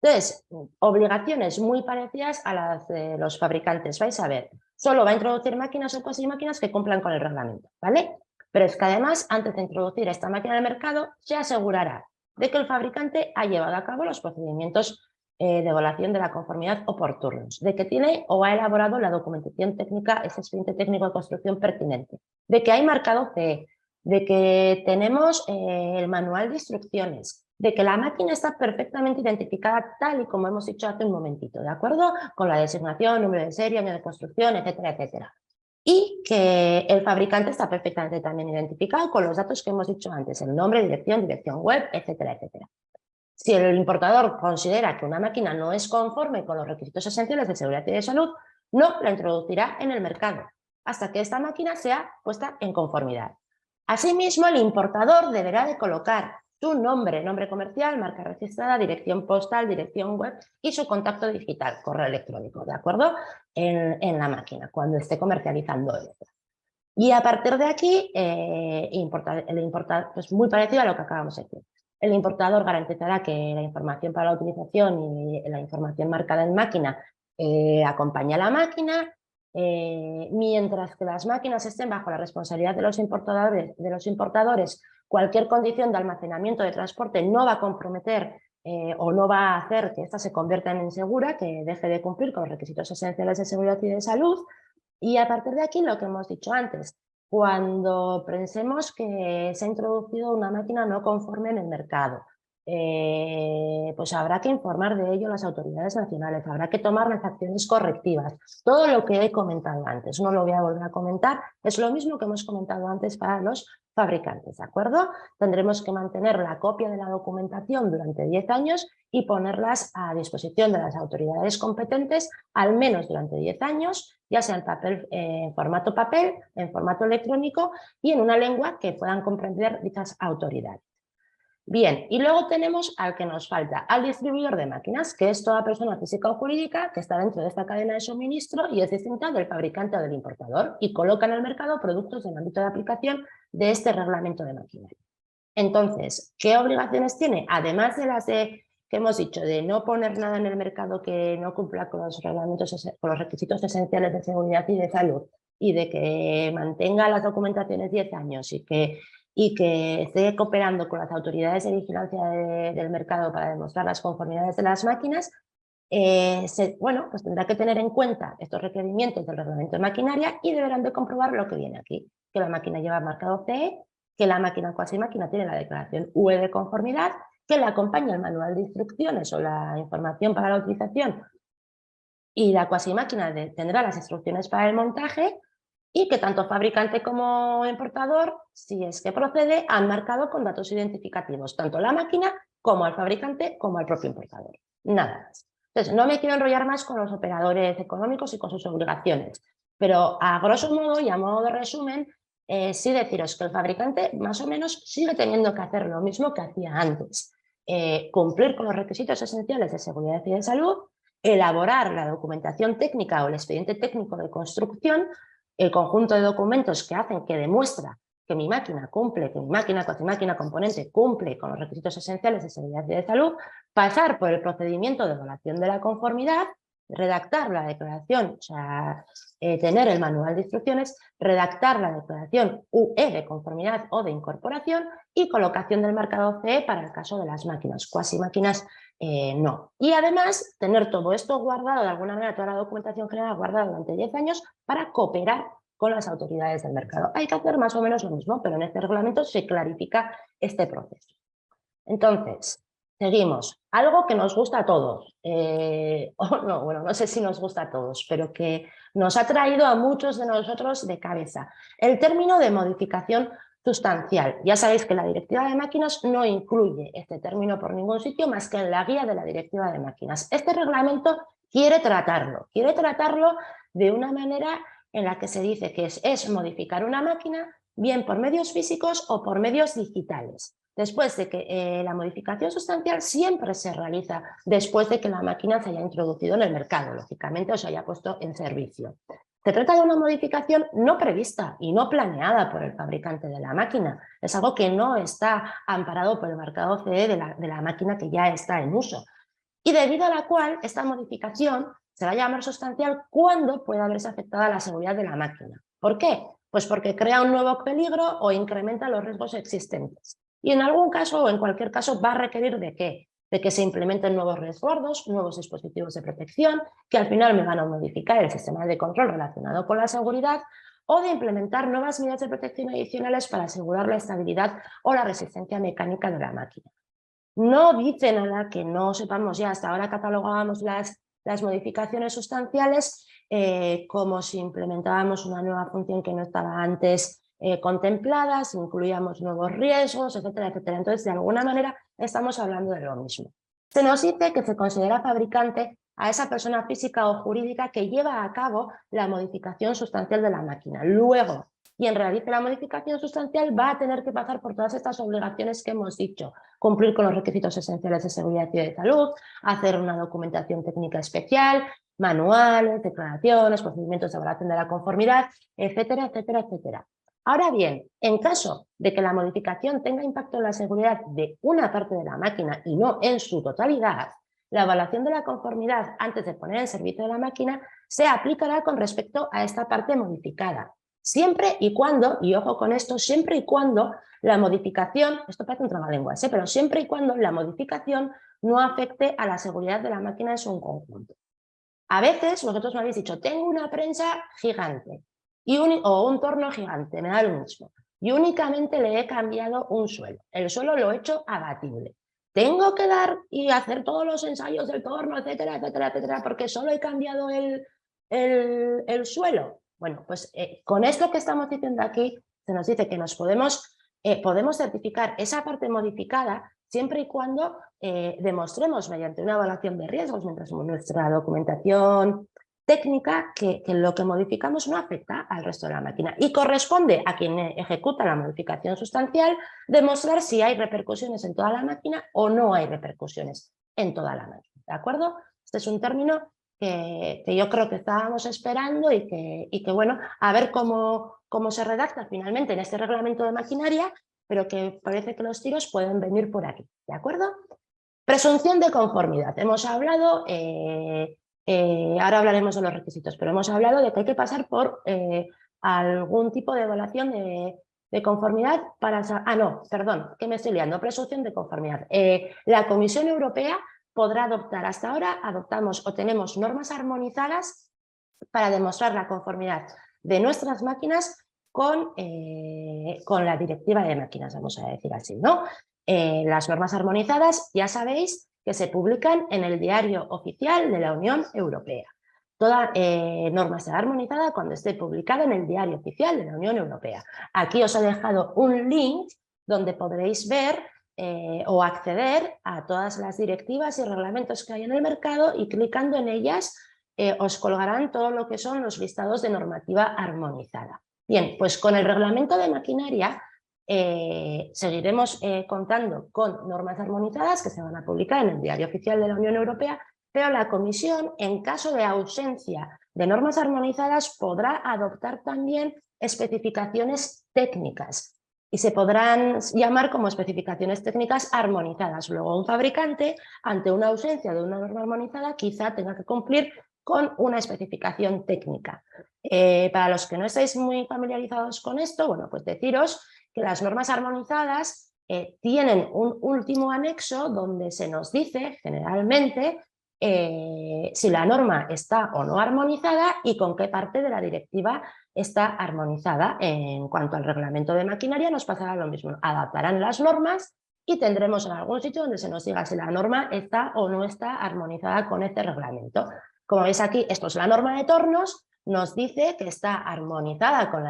Entonces, obligaciones muy parecidas a las de los fabricantes. Vais a ver, solo va a introducir máquinas o cuasimáquinas que cumplan con el reglamento, ¿vale? Pero es que además, antes de introducir esta máquina en el mercado, se asegurará de que el fabricante ha llevado a cabo los procedimientos de evaluación de la conformidad oportunos, de que tiene o ha elaborado la documentación técnica, ese expediente técnico de construcción pertinente, de que hay marcado CE, de que tenemos el manual de instrucciones, de que la máquina está perfectamente identificada tal y como hemos dicho hace un momentito, ¿de acuerdo? Con la designación, número de serie, año de construcción, etcétera, etcétera. Y que el fabricante está perfectamente también identificado con los datos que hemos dicho antes, el nombre, dirección web, etcétera, etcétera. Si el importador considera que una máquina no es conforme con los requisitos esenciales de seguridad y de salud, no la introducirá en el mercado hasta que esta máquina sea puesta en conformidad. Asimismo, el importador deberá de colocar su nombre comercial, marca registrada, dirección postal, dirección web y su contacto digital, correo electrónico, ¿de acuerdo? En la máquina, cuando esté comercializando esto. Y a partir de aquí, pues muy parecido a lo que acabamos de decir. El importador garantizará que la información para la utilización y la información marcada en máquina acompaña a la máquina, mientras que las máquinas estén bajo la responsabilidad de los importadores, cualquier condición de almacenamiento, de transporte no va a comprometer o no va a hacer que ésta se convierta en insegura, que deje de cumplir con los requisitos esenciales de seguridad y de salud. Y a partir de aquí lo que hemos dicho antes, cuando pensemos que se ha introducido una máquina no conforme en el mercado, pues habrá que informar de ello a las autoridades nacionales, habrá que tomar las acciones correctivas. Todo lo que he comentado antes, no lo voy a volver a comentar, es lo mismo que hemos comentado antes para los fabricantes, ¿de acuerdo? Tendremos que mantener la copia de la documentación durante 10 años y ponerlas a disposición de las autoridades competentes al menos durante 10 años, ya sea en formato papel, en formato electrónico y en una lengua que puedan comprender dichas autoridades. Bien, y luego tenemos al que nos falta, al distribuidor de máquinas, que es toda persona física o jurídica que está dentro de esta cadena de suministro y es distinta del fabricante o del importador y coloca en el mercado productos en el ámbito de aplicación de este reglamento de maquinaria. Entonces, ¿qué obligaciones tiene? Además de las que hemos dicho, de no poner nada en el mercado que no cumpla con los reglamentos, con los requisitos esenciales de seguridad y de salud, y de que mantenga las documentaciones 10 años y que esté cooperando con las autoridades de vigilancia del mercado para demostrar las conformidades de las máquinas, bueno, pues tendrá que tener en cuenta estos requerimientos del reglamento de maquinaria y deberán de comprobar lo que viene aquí, que la máquina lleva marcado CE, que la máquina cuasi máquina tiene la declaración UE de conformidad, que le acompaña el manual de instrucciones o la información para la utilización y la cuasi máquina tendrá las instrucciones para el montaje y que tanto fabricante como importador, si es que procede, han marcado con datos identificativos tanto la máquina como al fabricante como al propio importador. Nada más. Entonces, no me quiero enrollar más con los operadores económicos y con sus obligaciones, pero a grosso modo y a modo de resumen, sí deciros que el fabricante más o menos sigue teniendo que hacer lo mismo que hacía antes. Cumplir con los requisitos esenciales de seguridad y de salud, elaborar la documentación técnica o el expediente técnico de construcción, el conjunto de documentos que hacen que demuestra que mi máquina cumple, que mi máquina, cuasi máquina componente cumple con los requisitos esenciales de seguridad y de salud, pasar por el procedimiento de evaluación de la conformidad, redactar la declaración, o sea, tener el manual de instrucciones, redactar la declaración UE de conformidad o de incorporación y colocación del marcado CE para el caso de las máquinas, cuasi máquinas no. Y además tener todo esto guardado, de alguna manera toda la documentación general guardada durante 10 años para cooperar con las autoridades del mercado. Hay que hacer más o menos lo mismo, pero en este reglamento se clarifica este proceso. Entonces, seguimos. Algo que nos gusta a todos, o no, bueno, no sé si nos gusta a todos, pero que nos ha traído a muchos de nosotros de cabeza. El término de modificación sustancial. Ya sabéis que la Directiva de Máquinas no incluye este término por ningún sitio más que en la guía de la Directiva de Máquinas. Este reglamento quiere tratarlo de una manera en la que se dice que es modificar una máquina bien por medios físicos o por medios digitales. Después de que la modificación sustancial siempre se realiza después de que la máquina se haya introducido en el mercado, lógicamente, o se haya puesto en servicio. Se trata de una modificación no prevista y no planeada por el fabricante de la máquina. Es algo que no está amparado por el marcado CE de la máquina que ya está en uso. Y debido a la cual esta modificación se va a llamar sustancial cuando pueda verse afectada la seguridad de la máquina. ¿Por qué? Pues porque crea un nuevo peligro o incrementa los riesgos existentes. Y en algún caso o en cualquier caso va a requerir ¿de qué? De que se implementen nuevos resguardos, nuevos dispositivos de protección, que al final me van a modificar el sistema de control relacionado con la seguridad, o de implementar nuevas medidas de protección adicionales para asegurar la estabilidad o la resistencia mecánica de la máquina. No dice nada que no sepamos ya. Hasta ahora catalogábamos las modificaciones sustanciales como si implementábamos una nueva función que no estaba antes contemplada, si incluíamos nuevos riesgos, etcétera, etcétera. Entonces, de alguna manera, estamos hablando de lo mismo. Se nos dice que se considera fabricante a esa persona física o jurídica que lleva a cabo la modificación sustancial de la máquina. Luego, quien realice la modificación sustancial va a tener que pasar por todas estas obligaciones que hemos dicho: cumplir con los requisitos esenciales de seguridad y de salud, hacer una documentación técnica especial, manuales, declaraciones, procedimientos de evaluación de la conformidad, etcétera, etcétera, etcétera. Ahora bien, en caso de que la modificación tenga impacto en la seguridad de una parte de la máquina y no en su totalidad, la evaluación de la conformidad antes de poner en servicio de la máquina se aplicará con respecto a esta parte modificada. Siempre y cuando, y ojo con esto, siempre y cuando la modificación, esto parece un trabalenguas, pero siempre y cuando la modificación no afecte a la seguridad de la máquina en su conjunto. A veces vosotros me habéis dicho, tengo una prensa gigante o un torno gigante, me da lo mismo, y únicamente le he cambiado un suelo. El suelo lo he hecho abatible. tengo que dar y hacer todos los ensayos del torno, etcétera, etcétera, etcétera, porque solo he cambiado el suelo. Bueno, pues con esto que estamos diciendo aquí, se nos dice que podemos certificar esa parte modificada siempre y cuando demostremos mediante una evaluación de riesgos, mientras nuestra documentación técnica, que lo que modificamos no afecta al resto de la máquina y corresponde a quien ejecuta la modificación sustancial demostrar si hay repercusiones en toda la máquina o no hay repercusiones en toda la máquina, ¿de acuerdo? Este es un término que yo creo que estábamos esperando y que bueno, a ver cómo se redacta finalmente en este reglamento de maquinaria, pero que parece que los tiros pueden venir por aquí, ¿de acuerdo? Presunción de conformidad. Hemos hablado, ahora hablaremos de los requisitos, pero hemos hablado de que hay que pasar por algún tipo de evaluación de conformidad para... Ah, no, perdón, que me estoy liando. Presunción de conformidad. La Comisión Europea podrá adoptar, hasta ahora adoptamos o tenemos normas armonizadas para demostrar la conformidad de nuestras máquinas con la directiva de máquinas, vamos a decir así, ¿no? Las normas armonizadas, ya sabéis que se publican en el Diario Oficial de la Unión Europea. Toda norma será armonizada cuando esté publicada en el Diario Oficial de la Unión Europea. Aquí os he dejado un link donde podréis ver o acceder a todas las directivas y reglamentos que hay en el mercado y clicando en ellas os colgarán todo lo que son los listados de normativa armonizada. Bien, pues con el reglamento de maquinaria seguiremos contando con normas armonizadas que se van a publicar en el Diario Oficial de la Unión Europea, pero la Comisión, en caso de ausencia de normas armonizadas, podrá adoptar también especificaciones técnicas y se podrán llamar como especificaciones técnicas armonizadas. Luego, un fabricante, ante una ausencia de una norma armonizada, quizá tenga que cumplir con una especificación técnica. Para los que no estáis muy familiarizados con esto, bueno, pues deciros que las normas armonizadas tienen un último anexo donde se nos dice, generalmente, si la norma está o no armonizada y con qué parte de la directiva está armonizada. En cuanto al reglamento de maquinaria nos pasará lo mismo, adaptarán las normas y tendremos en algún sitio donde se nos diga si la norma está o no está armonizada con este reglamento. Como veis aquí, esto es la norma de tornos, nos dice que está armonizada con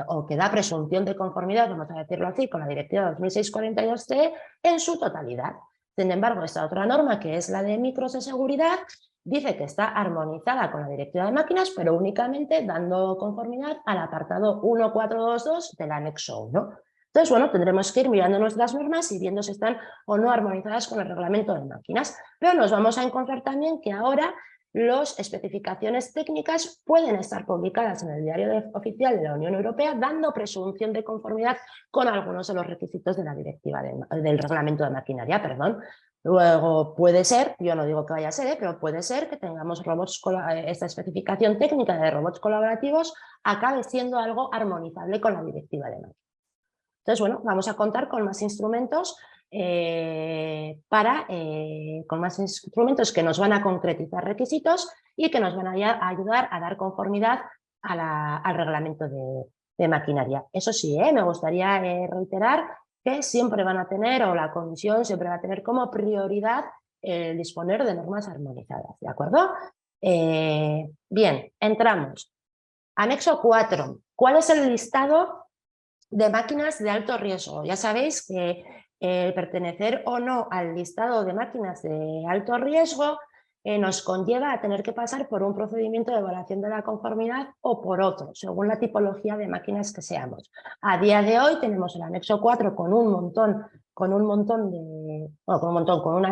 o que da presunción de conformidad, vamos a decirlo así, con la directiva 2006/42/CE en su totalidad. Sin embargo, esta otra norma, que es la de micros de seguridad, dice que está armonizada con la directiva de máquinas, pero únicamente dando conformidad al apartado 1422 del anexo 1. Entonces, bueno, tendremos que ir mirando nuestras normas y viendo si están o no armonizadas con el reglamento de máquinas. Pero nos vamos a encontrar también que ahora las especificaciones técnicas pueden estar publicadas en el Diario Oficial de la Unión Europea, dando presunción de conformidad con algunos de los requisitos de la directiva del reglamento de maquinaria, perdón. Luego puede ser, yo no digo que vaya a ser, pero puede ser que tengamos robots, esta especificación técnica de robots colaborativos acabe siendo algo armonizable con la directiva de máquinas. Entonces, bueno, vamos a contar con más instrumentos con más instrumentos que nos van a concretizar requisitos y que nos van a ayudar a dar conformidad al reglamento de maquinaria. Eso sí, me gustaría reiterar que siempre van a tener, o la Comisión siempre va a tener como prioridad disponer de normas armonizadas, ¿de acuerdo? Bien, entramos. Anexo 4. ¿Cuál es el listado de máquinas de alto riesgo? Ya sabéis que pertenecer o no al listado de máquinas de alto riesgo nos conlleva a tener que pasar por un procedimiento de evaluación de la conformidad o por otro, según la tipología de máquinas que seamos. A día de hoy tenemos el anexo 4 con una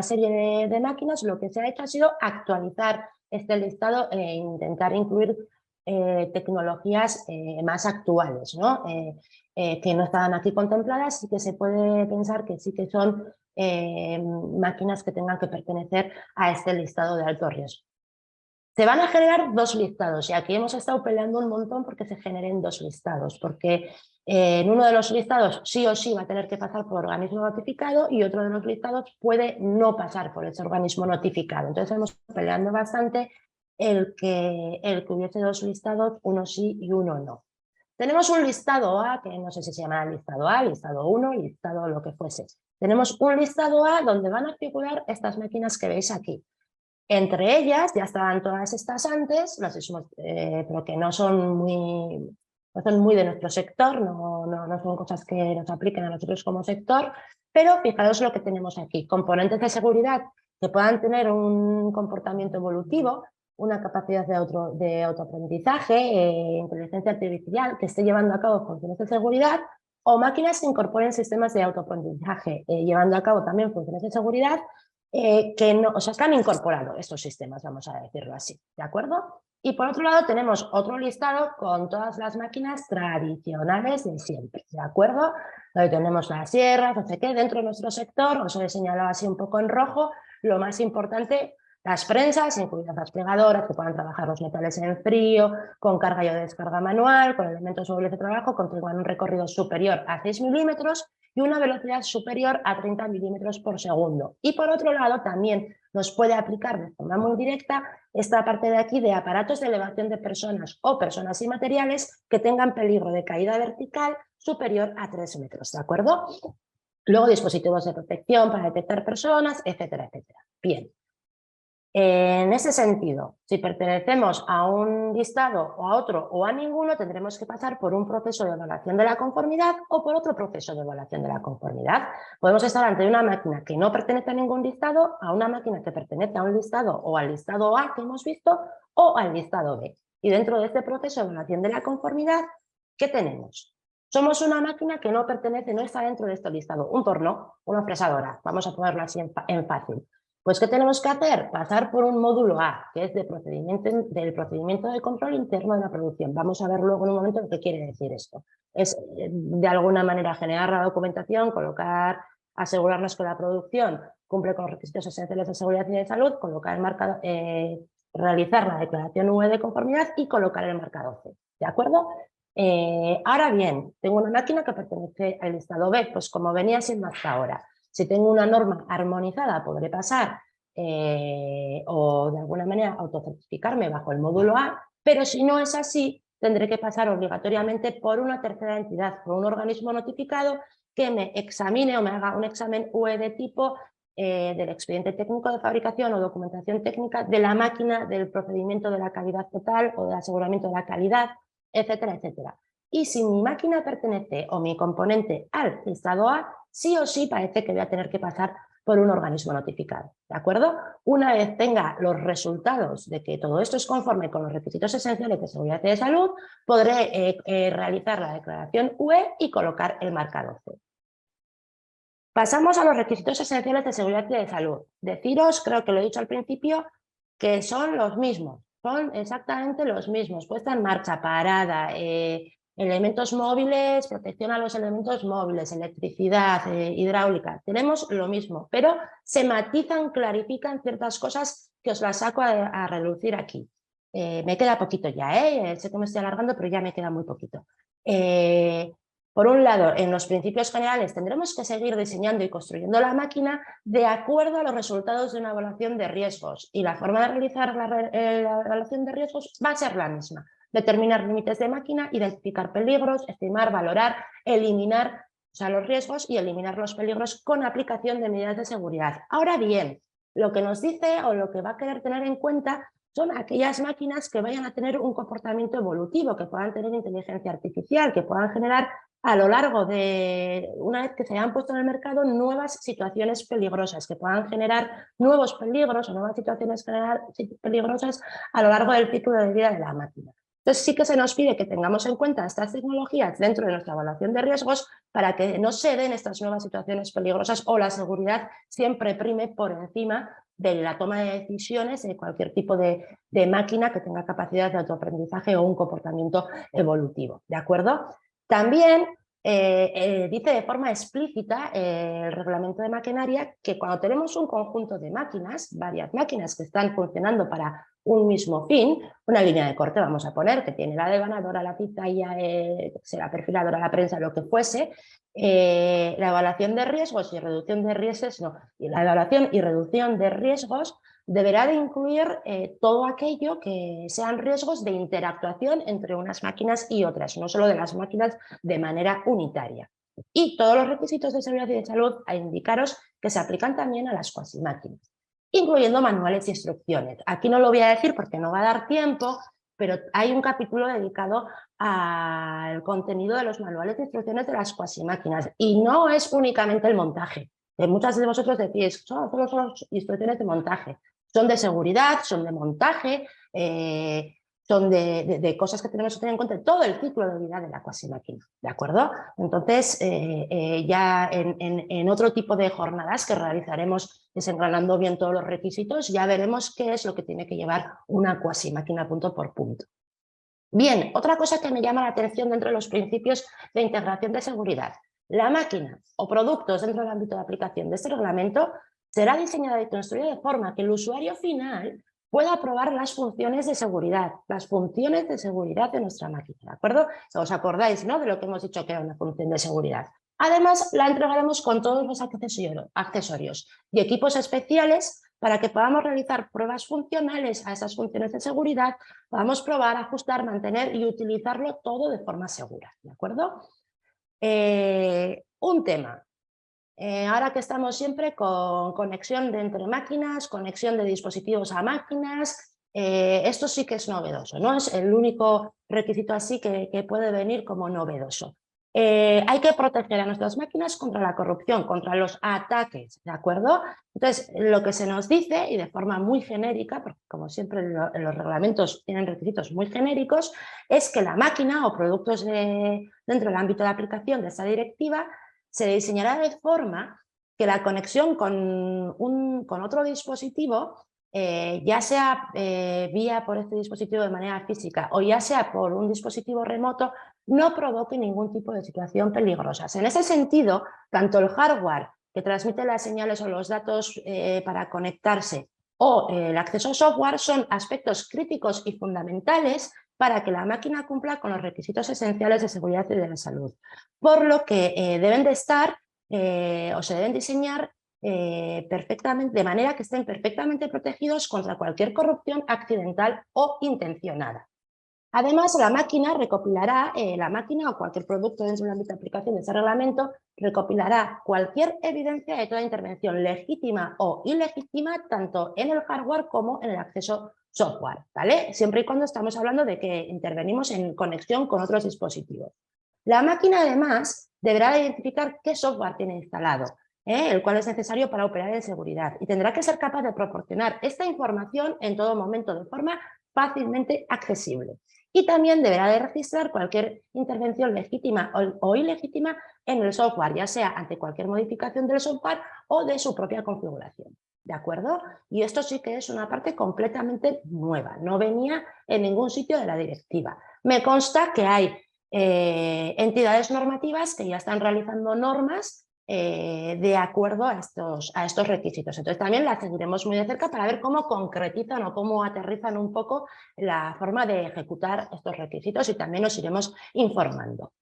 serie de máquinas. Lo que se ha hecho ha sido actualizar este listado e intentar incluir tecnologías más actuales, ¿no? Que no estaban aquí contempladas y que se puede pensar que sí que son máquinas que tengan que pertenecer a este listado de alto riesgo. Se van a generar dos listados y aquí hemos estado peleando un montón porque se generen dos listados, porque en uno de los listados sí o sí va a tener que pasar por organismo notificado y otro de los listados puede no pasar por ese organismo notificado. Entonces hemos estado peleando bastante el que hubiese dos listados, uno sí y uno no. Tenemos un listado A, que no sé si se llama listado A, listado 1, listado lo que fuese. Tenemos un listado A donde van a figurar estas máquinas que veis aquí. Entre ellas ya estaban todas estas antes, pero que no son muy de nuestro sector, no son cosas que nos apliquen a nosotros como sector, pero fijaros lo que tenemos aquí. Componentes de seguridad que puedan tener un comportamiento evolutivo, una capacidad de autoaprendizaje, inteligencia artificial, que esté llevando a cabo funciones de seguridad, o máquinas que incorporen sistemas de autoaprendizaje, llevando a cabo también funciones de seguridad, que han incorporado estos sistemas, vamos a decirlo así, ¿de acuerdo? Y por otro lado tenemos otro listado con todas las máquinas tradicionales de siempre, ¿de acuerdo? Donde tenemos las sierras, no sé qué, dentro de nuestro sector, os he señalado así un poco en rojo, lo más importante, las prensas, incluidas las plegadoras, que puedan trabajar los metales en frío, con carga y o descarga manual, con elementos móviles de trabajo, con un recorrido superior a 6 milímetros y una velocidad superior a 30 milímetros por segundo. Y por otro lado, también nos puede aplicar de forma muy directa esta parte de aquí de aparatos de elevación de personas o personas y materiales que tengan peligro de caída vertical superior a 3 metros, ¿de acuerdo? Luego dispositivos de protección para detectar personas, etcétera, etcétera. Bien. En ese sentido, si pertenecemos a un listado o a otro o a ninguno, tendremos que pasar por un proceso de evaluación de la conformidad o por otro proceso de evaluación de la conformidad. Podemos estar ante una máquina que no pertenece a ningún listado, a una máquina que pertenece a un listado o al listado A que hemos visto o al listado B. Y dentro de este proceso de evaluación de la conformidad, ¿qué tenemos? Somos una máquina que no pertenece, no está dentro de este listado, un torno, una fresadora, vamos a ponerlo así en fácil. Pues, ¿qué tenemos que hacer? Pasar por un módulo A, que es del procedimiento de control interno de la producción. Vamos a ver luego en un momento qué quiere decir esto. Es, de alguna manera, generar la documentación, asegurarnos que la producción cumple con los requisitos esenciales de seguridad y de salud, realizar la declaración UE de conformidad y colocar el marcado C. ¿De acuerdo? Ahora bien, tengo una máquina que pertenece al listado B, pues como venía siendo hasta ahora. Si tengo una norma armonizada, podré pasar o de alguna manera autocertificarme bajo el módulo A, pero si no es así, tendré que pasar obligatoriamente por una tercera entidad, por un organismo notificado que me examine o me haga un examen UE de tipo del expediente técnico de fabricación o documentación técnica de la máquina, del procedimiento de la calidad total o del aseguramiento de la calidad, etcétera, etcétera. Y si mi máquina pertenece o mi componente al listado A, sí o sí parece que voy a tener que pasar por un organismo notificado, ¿de acuerdo? Una vez tenga los resultados de que todo esto es conforme con los requisitos esenciales de seguridad y de salud, podré realizar la declaración UE y colocar el marcado C. Pasamos a los requisitos esenciales de seguridad y de salud. Deciros, creo que lo he dicho al principio, que son los mismos, son exactamente los mismos, puesta en marcha, parada, elementos móviles, protección a los elementos móviles, electricidad, hidráulica, tenemos lo mismo, pero se matizan, clarifican ciertas cosas que os las saco a relucir aquí. Me queda poquito ya, sé que me estoy alargando, pero ya me queda muy poquito. Por un lado, en los principios generales tendremos que seguir diseñando y construyendo la máquina de acuerdo a los resultados de una evaluación de riesgos, y la forma de realizar la evaluación de riesgos va a ser la misma. Determinar límites de máquina, identificar peligros, estimar, valorar, eliminar los riesgos y eliminar los peligros con aplicación de medidas de seguridad. Ahora bien, lo que nos dice o lo que va a querer tener en cuenta son aquellas máquinas que vayan a tener un comportamiento evolutivo, que puedan tener inteligencia artificial, que puedan generar a lo largo de, una vez que se hayan puesto en el mercado, nuevas situaciones peligrosas, que puedan generar nuevos peligros o nuevas situaciones peligrosas a lo largo del ciclo de vida de la máquina. Entonces sí que se nos pide que tengamos en cuenta estas tecnologías dentro de nuestra evaluación de riesgos para que no se den estas nuevas situaciones peligrosas o la seguridad siempre prime por encima de la toma de decisiones de cualquier tipo de máquina que tenga capacidad de autoaprendizaje o un comportamiento evolutivo, ¿de acuerdo? También dice de forma explícita el reglamento de maquinaria que cuando tenemos un conjunto de máquinas, varias máquinas que están funcionando para un mismo fin, una línea de corte vamos a poner, que tiene la devanadora, la cizalla, la perfiladora, la prensa, lo que fuese, la evaluación de riesgos y reducción de riesgos, la evaluación y reducción de riesgos deberá de incluir todo aquello que sean riesgos de interactuación entre unas máquinas y otras, no solo de las máquinas de manera unitaria. Y todos los requisitos de seguridad y de salud, a indicaros que se aplican también a las cuasimáquinas, incluyendo manuales y instrucciones. Aquí no lo voy a decir porque no va a dar tiempo, pero hay un capítulo dedicado al contenido de los manuales de instrucciones de las cuasimáquinas, y no es únicamente el montaje. Muchas de vosotros decís, son instrucciones de montaje. Son de seguridad, son de montaje, son de cosas que tenemos que tener en cuenta, todo el ciclo de vida de la cuasimáquina, ¿de acuerdo? Entonces, ya en otro tipo de jornadas que realizaremos desengranando bien todos los requisitos, ya veremos qué es lo que tiene que llevar una cuasimáquina punto por punto. Bien, otra cosa que me llama la atención dentro de los principios de integración de seguridad. La máquina o productos dentro del ámbito de aplicación de este reglamento será diseñada y construida de forma que el usuario final pueda probar las funciones de seguridad, de nuestra máquina, ¿de acuerdo? ¿Os acordáis, no?, de lo que hemos dicho que era una función de seguridad? Además, la entregaremos con todos los accesorios y equipos especiales para que podamos realizar pruebas funcionales a esas funciones de seguridad, podamos probar, ajustar, mantener y utilizarlo todo de forma segura, ¿de acuerdo? Un tema. Ahora que estamos siempre con conexión de entre máquinas, conexión de dispositivos a máquinas, esto sí que es novedoso, no es el único requisito así que puede venir como novedoso. Hay que proteger a nuestras máquinas contra la corrupción, contra los ataques, ¿de acuerdo? Entonces, lo que se nos dice, y de forma muy genérica, porque como siempre los reglamentos tienen requisitos muy genéricos, es que la máquina o productos dentro del ámbito de aplicación de esta directiva se diseñará de forma que la conexión con otro dispositivo, ya sea vía por este dispositivo de manera física o ya sea por un dispositivo remoto, no provoque ningún tipo de situación peligrosa. En ese sentido, tanto el hardware que transmite las señales o los datos para conectarse o el acceso software son aspectos críticos y fundamentales para que la máquina cumpla con los requisitos esenciales de seguridad y de la salud. Por lo que deben de estar o se deben diseñar perfectamente, de manera que estén perfectamente protegidos contra cualquier corrupción accidental o intencionada. Además, la máquina o cualquier producto dentro del ámbito de aplicación de ese reglamento recopilará cualquier evidencia de toda intervención legítima o ilegítima, tanto en el hardware como en el acceso software, ¿vale? Siempre y cuando estamos hablando de que intervenimos en conexión con otros dispositivos. La máquina, además, deberá identificar qué software tiene instalado, el cual es necesario para operar en seguridad, y tendrá que ser capaz de proporcionar esta información en todo momento de forma fácilmente accesible. Y también deberá de registrar cualquier intervención legítima o ilegítima en el software, ya sea ante cualquier modificación del software o de su propia configuración. ¿De acuerdo? Y esto sí que es una parte completamente nueva, no venía en ningún sitio de la directiva. Me consta que hay entidades normativas que ya están realizando normas de acuerdo a estos requisitos. Entonces también las seguiremos muy de cerca para ver cómo concretizan o cómo aterrizan un poco la forma de ejecutar estos requisitos, y también nos iremos informando.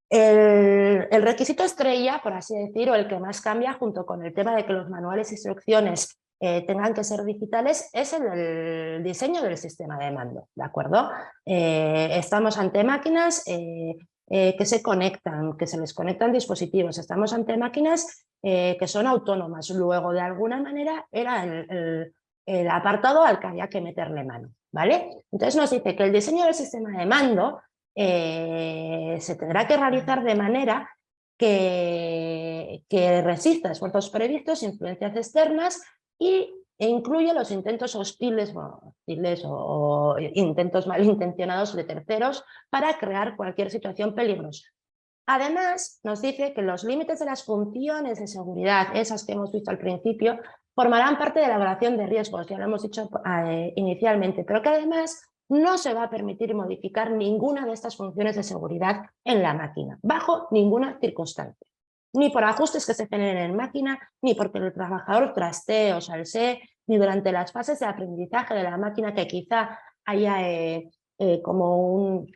El requisito estrella, por así decir, o el que más cambia junto con el tema de que los manuales e instrucciones tengan que ser digitales, es el diseño del sistema de mando, ¿de acuerdo? Estamos ante máquinas que se conectan, que se les conectan dispositivos, estamos ante máquinas que son autónomas. Luego, de alguna manera, era el apartado al que había que meterle mano, ¿vale? Entonces nos dice que el diseño del sistema de mando se tendrá que realizar de manera que resista esfuerzos previstos, influencias externas e incluye los intentos hostiles o intentos malintencionados de terceros para crear cualquier situación peligrosa. Además, nos dice que los límites de las funciones de seguridad, esas que hemos visto al principio, formarán parte de la evaluación de riesgos, ya lo hemos dicho inicialmente, pero que además no se va a permitir modificar ninguna de estas funciones de seguridad en la máquina, bajo ninguna circunstancia. Ni por ajustes que se generen en máquina, ni porque el trabajador trastee o salsee, ni durante las fases de aprendizaje de la máquina, que quizá haya como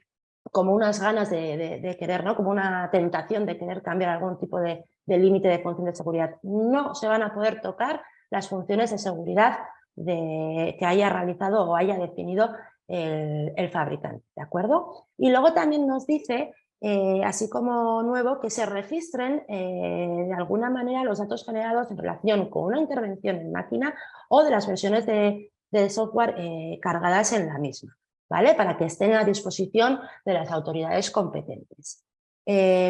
unas ganas de querer, ¿no?, como una tentación de querer cambiar algún tipo de límite de función de seguridad. No se van a poder tocar las funciones de seguridad que haya realizado o haya definido el fabricante, ¿de acuerdo? Y luego también nos dice, así como nuevo, que se registren de alguna manera los datos generados en relación con una intervención en máquina o de las versiones de software cargadas en la misma, ¿vale? Para que estén a disposición de las autoridades competentes.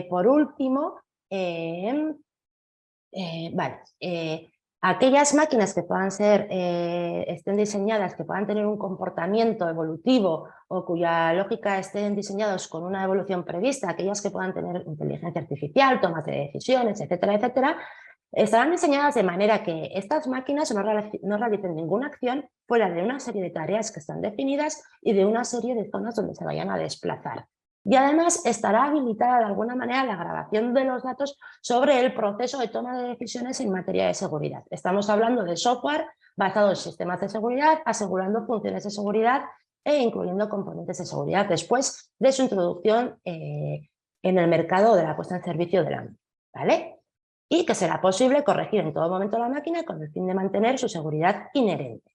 Por último, aquellas máquinas que puedan ser, estén diseñadas, que puedan tener un comportamiento evolutivo o cuya lógica estén diseñados con una evolución prevista, aquellas que puedan tener inteligencia artificial, tomas de decisiones, etcétera, etcétera, estarán diseñadas de manera que estas máquinas no realicen ninguna acción fuera de una serie de tareas que están definidas y de una serie de zonas donde se vayan a desplazar. Y además estará habilitada de alguna manera la grabación de los datos sobre el proceso de toma de decisiones en materia de seguridad. Estamos hablando de software basado en sistemas de seguridad, asegurando funciones de seguridad e incluyendo componentes de seguridad después de su introducción en el mercado de la puesta en servicio de la máquina, ¿vale? Y que será posible corregir en todo momento la máquina con el fin de mantener su seguridad inherente.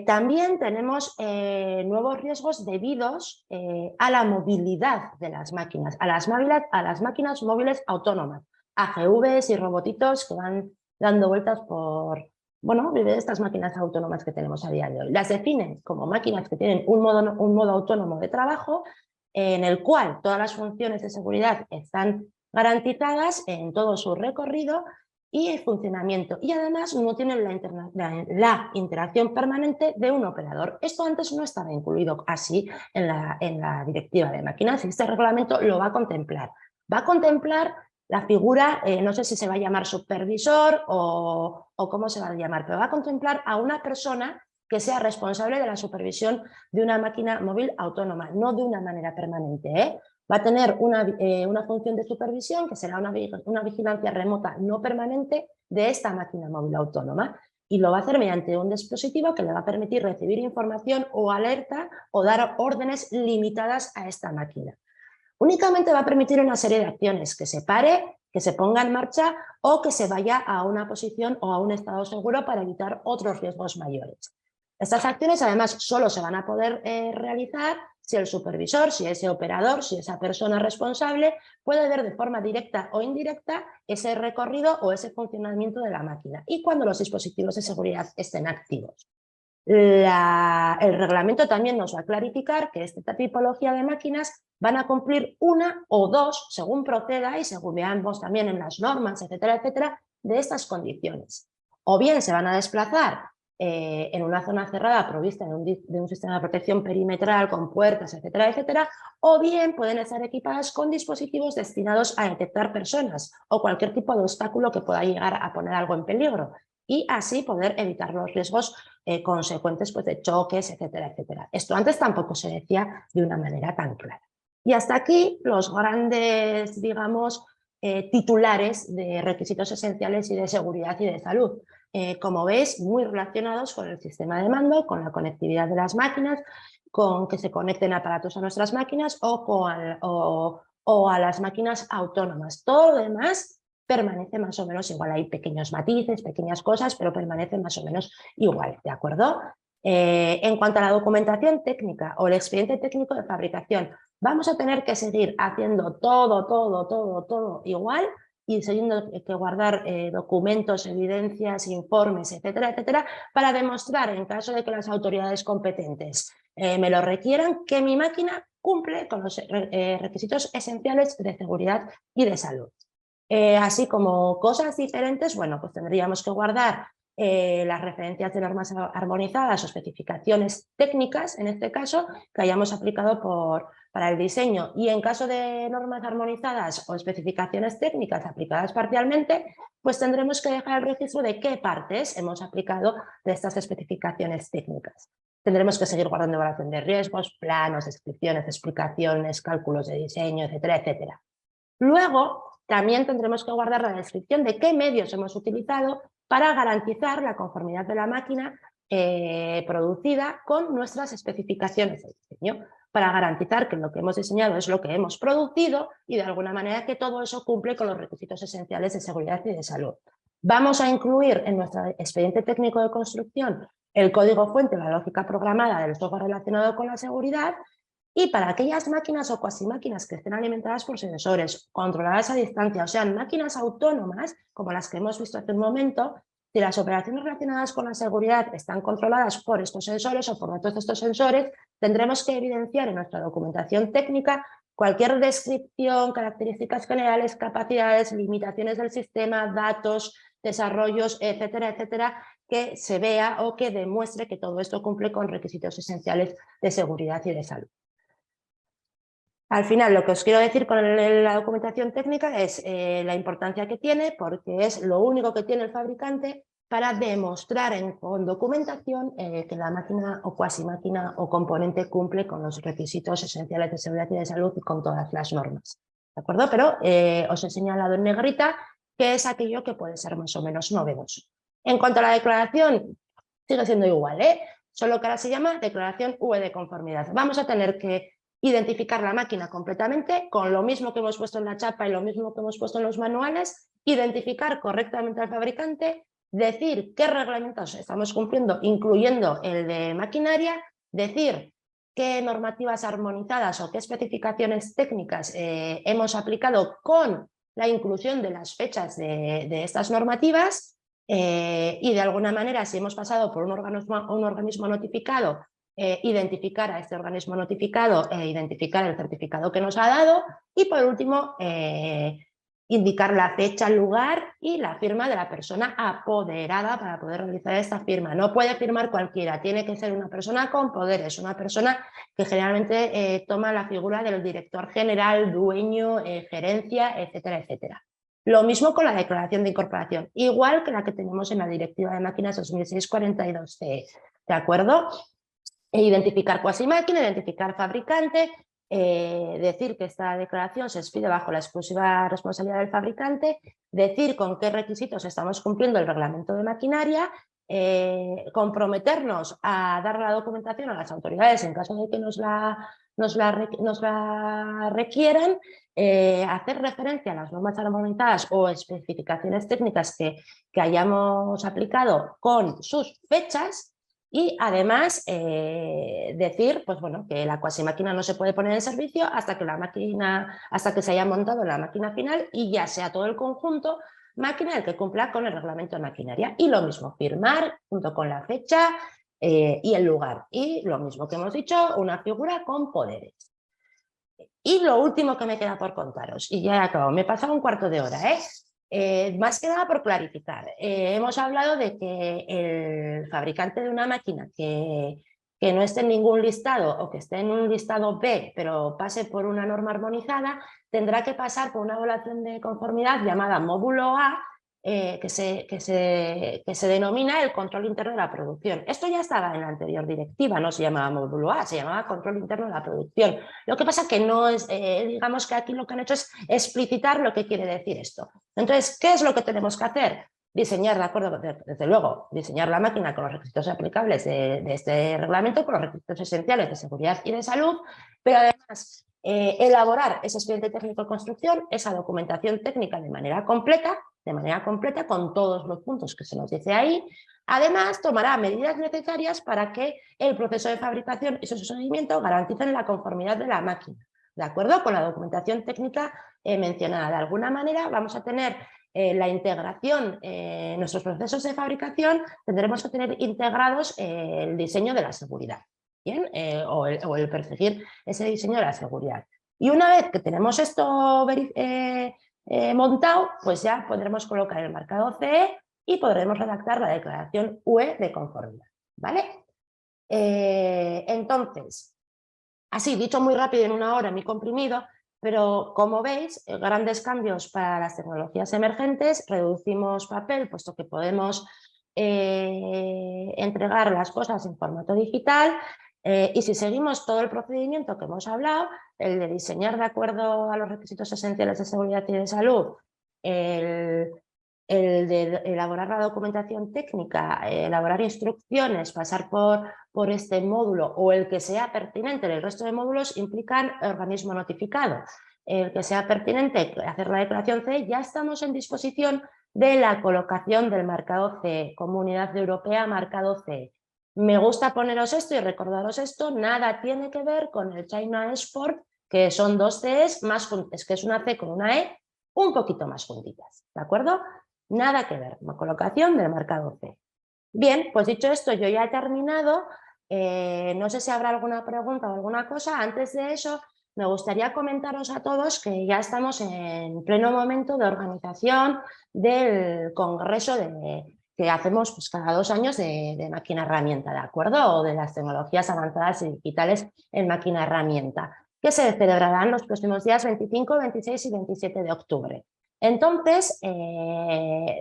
También tenemos nuevos riesgos debidos a la movilidad de las máquinas, a las máquinas móviles autónomas, AGVs y robotitos que van dando vueltas por, bueno, estas máquinas autónomas que tenemos a día de hoy. Las definen como máquinas que tienen un modo autónomo de trabajo en el cual todas las funciones de seguridad están garantizadas en todo su recorrido y el funcionamiento, y además no tienen la interacción permanente de un operador. Esto antes no estaba incluido así en la directiva de máquinas y este reglamento lo va a contemplar. Va a contemplar la figura, no sé si se va a llamar supervisor o cómo se va a llamar, pero va a contemplar a una persona que sea responsable de la supervisión de una máquina móvil autónoma, no de una manera permanente, ¿eh? Va a tener una función de supervisión que será una vigilancia remota no permanente de esta máquina móvil autónoma y lo va a hacer mediante un dispositivo que le va a permitir recibir información o alerta o dar órdenes limitadas a esta máquina. Únicamente va a permitir una serie de acciones, que se pare, que se ponga en marcha o que se vaya a una posición o a un estado seguro para evitar otros riesgos mayores. Estas acciones además solo se van a poder realizar si el supervisor, si ese operador, si esa persona responsable puede ver de forma directa o indirecta ese recorrido o ese funcionamiento de la máquina y cuando los dispositivos de seguridad estén activos. El reglamento también nos va a clarificar que esta tipología de máquinas van a cumplir una o dos, según proceda y según veamos también en las normas, etcétera, etcétera, de estas condiciones. O bien se van a desplazar en una zona cerrada provista de un sistema de protección perimetral con puertas, etcétera, etcétera, o bien pueden estar equipadas con dispositivos destinados a detectar personas o cualquier tipo de obstáculo que pueda llegar a poner algo en peligro y así poder evitar los riesgos consecuentes pues, de choques, etcétera, etcétera. Esto antes tampoco se decía de una manera tan clara. Y hasta aquí los grandes, digamos, titulares de requisitos esenciales y de seguridad y de salud. Como veis, muy relacionados con el sistema de mando, con la conectividad de las máquinas, con que se conecten aparatos a nuestras máquinas o a las máquinas autónomas. Todo lo demás permanece más o menos igual. Hay pequeños matices, pequeñas cosas, pero permanece más o menos igual, ¿de acuerdo? En cuanto a la documentación técnica o el expediente técnico de fabricación, vamos a tener que seguir haciendo todo igual y teniendo que guardar documentos, evidencias, informes, etcétera, etcétera, para demostrar, en caso de que las autoridades competentes me lo requieran, que mi máquina cumple con los requisitos esenciales de seguridad y de salud. Así como cosas diferentes, bueno, pues tendríamos que guardar las referencias de normas armonizadas o especificaciones técnicas, en este caso, que hayamos aplicado para el diseño. Y en caso de normas armonizadas o especificaciones técnicas aplicadas parcialmente, pues tendremos que dejar el registro de qué partes hemos aplicado de estas especificaciones técnicas. Tendremos que seguir guardando evaluación de riesgos, planos, descripciones, explicaciones, cálculos de diseño, etcétera, etcétera. Luego, también tendremos que guardar la descripción de qué medios hemos utilizado para garantizar la conformidad de la máquina producida con nuestras especificaciones de diseño, para garantizar que lo que hemos diseñado es lo que hemos producido y de alguna manera que todo eso cumple con los requisitos esenciales de seguridad y de salud. Vamos a incluir en nuestro expediente técnico de construcción el código fuente, la lógica programada del software relacionado con la seguridad, y para aquellas máquinas o cuasi máquinas que estén alimentadas por sensores, controladas a distancia, o sean máquinas autónomas, como las que hemos visto hace un momento, si las operaciones relacionadas con la seguridad están controladas por estos sensores o por datos de estos sensores, tendremos que evidenciar en nuestra documentación técnica cualquier descripción, características generales, capacidades, limitaciones del sistema, datos, desarrollos, etcétera, etcétera, que se vea o que demuestre que todo esto cumple con requisitos esenciales de seguridad y de salud. Al final, lo que os quiero decir con la documentación técnica es la importancia que tiene, porque es lo único que tiene el fabricante para demostrar con documentación que la máquina o cuasi máquina o componente cumple con los requisitos esenciales de seguridad y de salud y con todas las normas. ¿De acuerdo? Pero os he señalado en negrita que es aquello que puede ser más o menos novedoso. En cuanto a la declaración, sigue siendo igual, solo que ahora se llama declaración UE de conformidad. Vamos a tener que identificar la máquina completamente con lo mismo que hemos puesto en la chapa y lo mismo que hemos puesto en los manuales, identificar correctamente al fabricante, decir qué reglamentos estamos cumpliendo, incluyendo el de maquinaria, decir qué normativas armonizadas o qué especificaciones técnicas hemos aplicado con la inclusión de las fechas de estas normativas y de alguna manera, si hemos pasado por un organismo notificado, identificar a este organismo notificado e identificar el certificado que nos ha dado y por último indicar la fecha, el lugar y la firma de la persona apoderada para poder realizar esta firma. No puede firmar cualquiera, tiene que ser una persona con poderes, una persona que generalmente toma la figura del director general, dueño, gerencia, etcétera, etcétera. Lo mismo con la declaración de incorporación, igual que la que tenemos en la Directiva de Máquinas 2006/42/CE, ¿de acuerdo? Identificar cuasi máquina, identificar fabricante, decir que esta declaración se expide bajo la exclusiva responsabilidad del fabricante, decir con qué requisitos estamos cumpliendo el reglamento de maquinaria, comprometernos a dar la documentación a las autoridades en caso de que nos la requieran, hacer referencia a las normas armonizadas o especificaciones técnicas que hayamos aplicado con sus fechas. Y además decir pues bueno, que la cuasi máquina no se puede poner en servicio hasta que se haya montado la máquina final y ya sea todo el conjunto máquina el que cumpla con el reglamento de maquinaria. Y lo mismo, firmar junto con la fecha y el lugar. Y lo mismo que hemos dicho, una figura con poderes. Y lo último que me queda por contaros, y ya he acabado, me he pasado un cuarto de hora, más que nada por clarificar. Hemos hablado de que el fabricante de una máquina que no esté en ningún listado o que esté en un listado B, pero pase por una norma armonizada, tendrá que pasar por una evaluación de conformidad llamada módulo A, que se denomina el control interno de la producción. Esto ya estaba en la anterior directiva, no se llamaba módulo A, se llamaba control interno de la producción. Lo que pasa es que no es, digamos que aquí lo que han hecho es explicitar lo que quiere decir esto. Entonces, ¿qué es lo que tenemos que hacer? Diseñar, de acuerdo, desde luego, diseñar la máquina con los requisitos aplicables de este reglamento, con los requisitos esenciales de seguridad y de salud, pero además elaborar ese expediente técnico de construcción, esa documentación técnica de manera completa con todos los puntos que se nos dice ahí. Además, tomará medidas necesarias para que el proceso de fabricación y su seguimiento garanticen la conformidad de la máquina, ¿de acuerdo? Con la documentación técnica mencionada. De alguna manera vamos a tener la integración en nuestros procesos de fabricación, tendremos que tener integrados el diseño de la seguridad, ¿bien? O el perseguir ese diseño de la seguridad. Y una vez que tenemos esto montado, pues ya podremos colocar el marcado CE y podremos redactar la declaración UE de conformidad, ¿vale? Entonces, así, dicho muy rápido en una hora, muy comprimido, pero como veis, grandes cambios para las tecnologías emergentes, reducimos papel, puesto que podemos entregar las cosas en formato digital, y si seguimos todo el procedimiento que hemos hablado, el de diseñar de acuerdo a los requisitos esenciales de seguridad y de salud, el de elaborar la documentación técnica, elaborar instrucciones, pasar por este módulo o el que sea pertinente, el resto de módulos implican organismo notificado. El que sea pertinente hacer la declaración C, ya estamos en disposición de la colocación del mercado CE, Comunidad Europea Mercado CE. Me gusta poneros esto y recordaros esto, nada tiene que ver con el China Export, que son 2 Cs más juntas, que es una C con una E, un poquito más juntitas, ¿de acuerdo? Nada que ver, la colocación del mercado CE. Bien, pues dicho esto, yo ya he terminado. No sé si habrá alguna pregunta o alguna cosa. Antes de eso, me gustaría comentaros a todos que ya estamos en pleno momento de organización del congreso que hacemos pues, cada 2 años de máquina herramienta, ¿de acuerdo? O de las tecnologías avanzadas y digitales en máquina herramienta, que se celebrarán los próximos días 25, 26 y 27 de octubre. Entonces,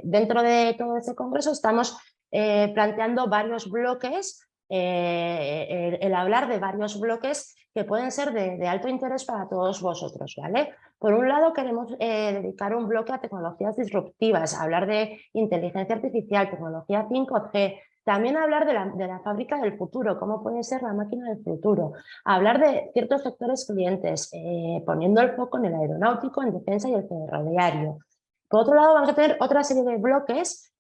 dentro de todo este congreso estamos planteando varios bloques, el hablar de varios bloques que pueden ser de alto interés para todos vosotros, ¿vale? Por un lado queremos dedicar un bloque a tecnologías disruptivas, hablar de inteligencia artificial, tecnología 5G, también hablar de la fábrica del futuro, cómo puede ser la máquina del futuro, hablar de ciertos sectores clientes, poniendo el foco en el aeronáutico, en defensa y el ferroviario. Por otro lado, vamos a tener otra serie de bloques,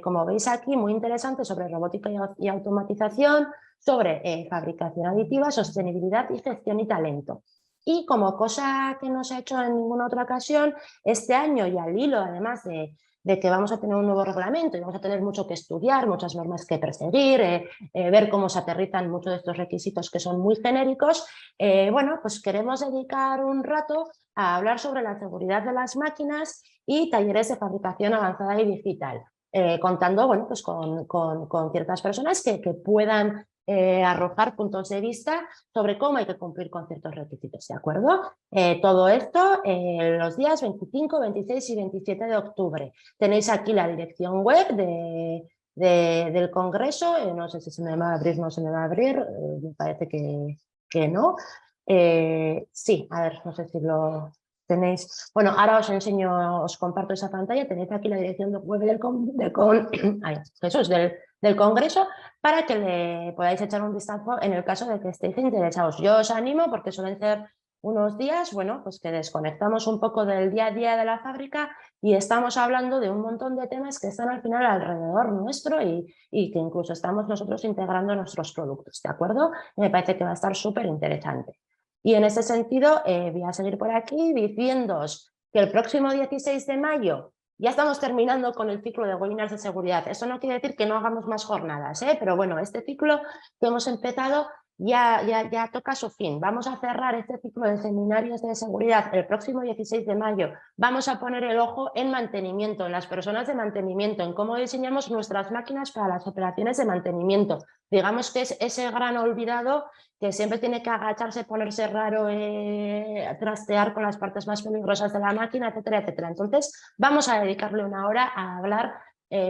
como veis aquí, muy interesantes sobre robótica y automatización, sobre fabricación aditiva, sostenibilidad y gestión y talento. Y como cosa que no se ha hecho en ninguna otra ocasión, este año y al hilo, además de que vamos a tener un nuevo reglamento y vamos a tener mucho que estudiar, muchas normas que perseguir, ver cómo se aterrizan muchos de estos requisitos que son muy genéricos, bueno, pues queremos dedicar un rato a hablar sobre la seguridad de las máquinas y talleres de fabricación avanzada y digital, contando bueno, pues con ciertas personas que puedan arrojar puntos de vista sobre cómo hay que cumplir con ciertos requisitos, ¿de acuerdo? Todo esto los días 25, 26 y 27 de octubre. Tenéis aquí la dirección web del congreso, no sé si se me va a abrir o no se me va a abrir, me parece que no. Sí, a ver, no sé si lo tenéis. Bueno, ahora os enseño, os comparto esa pantalla, tenéis aquí la dirección web del congreso para que le podáis echar un vistazo en el caso de que estéis interesados. Yo os animo porque suelen ser unos días, bueno, pues que desconectamos un poco del día a día de la fábrica y estamos hablando de un montón de temas que están al final alrededor nuestro y que incluso estamos nosotros integrando en nuestros productos, ¿de acuerdo? Me parece que va a estar súper interesante. Y en ese sentido voy a seguir por aquí diciéndoos que el próximo 16 de mayo ya estamos terminando con el ciclo de webinars de seguridad. Eso no quiere decir que no hagamos más jornadas, pero bueno, este ciclo que hemos empezado ya toca su fin. Vamos a cerrar este ciclo de seminarios de seguridad el próximo 16 de mayo. Vamos a poner el ojo en mantenimiento, en las personas de mantenimiento, en cómo diseñamos nuestras máquinas para las operaciones de mantenimiento. Digamos que es ese gran olvidado que siempre tiene que agacharse, ponerse raro, trastear con las partes más peligrosas de la máquina, etcétera, etcétera. Entonces, vamos a dedicarle una hora a hablar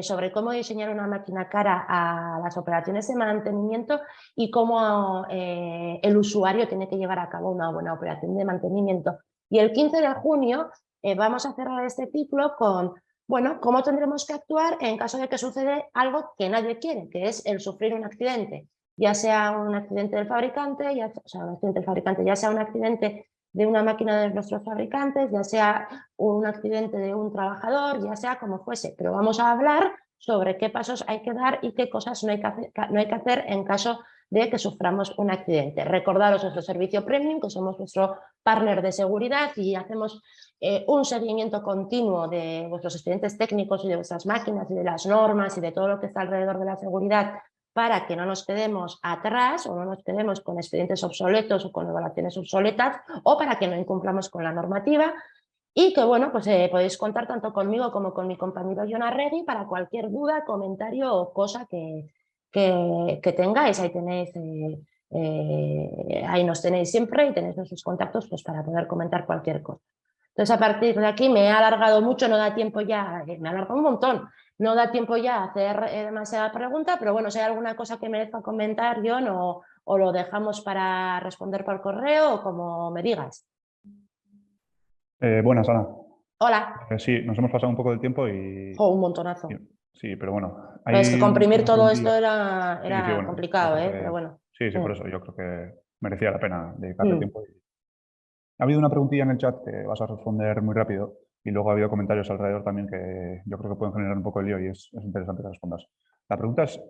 sobre cómo diseñar una máquina cara a las operaciones de mantenimiento y cómo el usuario tiene que llevar a cabo una buena operación de mantenimiento. Y el 15 de junio vamos a cerrar este ciclo con, bueno, cómo tendremos que actuar en caso de que suceda algo que nadie quiere, que es el sufrir un accidente. Ya sea un accidente del fabricante, ya sea un accidente de una máquina de nuestros fabricantes, ya sea un accidente de un trabajador, ya sea como fuese. Pero vamos a hablar sobre qué pasos hay que dar y qué cosas no hay que hacer en caso de que suframos un accidente. Recordaros nuestro servicio premium, que somos vuestro partner de seguridad y hacemos un seguimiento continuo de vuestros expedientes técnicos y de vuestras máquinas y de las normas y de todo lo que está alrededor de la seguridad para que no nos quedemos atrás o no nos quedemos con expedientes obsoletos o con evaluaciones obsoletas o para que no incumplamos con la normativa y que bueno, pues podéis contar tanto conmigo como con mi compañero Jon Arregui para cualquier duda, comentario o cosa que tengáis. Ahí tenéis, ahí nos tenéis siempre y tenéis nuestros contactos pues, para poder comentar cualquier cosa. Entonces, a partir de aquí me he alargado mucho, no da tiempo ya, me he alargado un montón, no da tiempo ya a hacer demasiada pregunta, pero bueno, si hay alguna cosa que merezca comentar, Jon, o lo dejamos para responder por correo o como me digas. Buenas, Ana. Hola. Sí, nos hemos pasado un poco del tiempo y... Un montonazo. Sí, pero bueno. Pero es que comprimir una todo esto preguntilla. era Sí, bueno, complicado, yo creo que... pero bueno. Sí, por eso yo creo que merecía la pena dedicarle tiempo. Ha habido una preguntilla en el chat que vas a responder muy rápido. Y luego ha habido comentarios alrededor también que yo creo que pueden generar un poco de lío y es interesante que respondas. La pregunta es,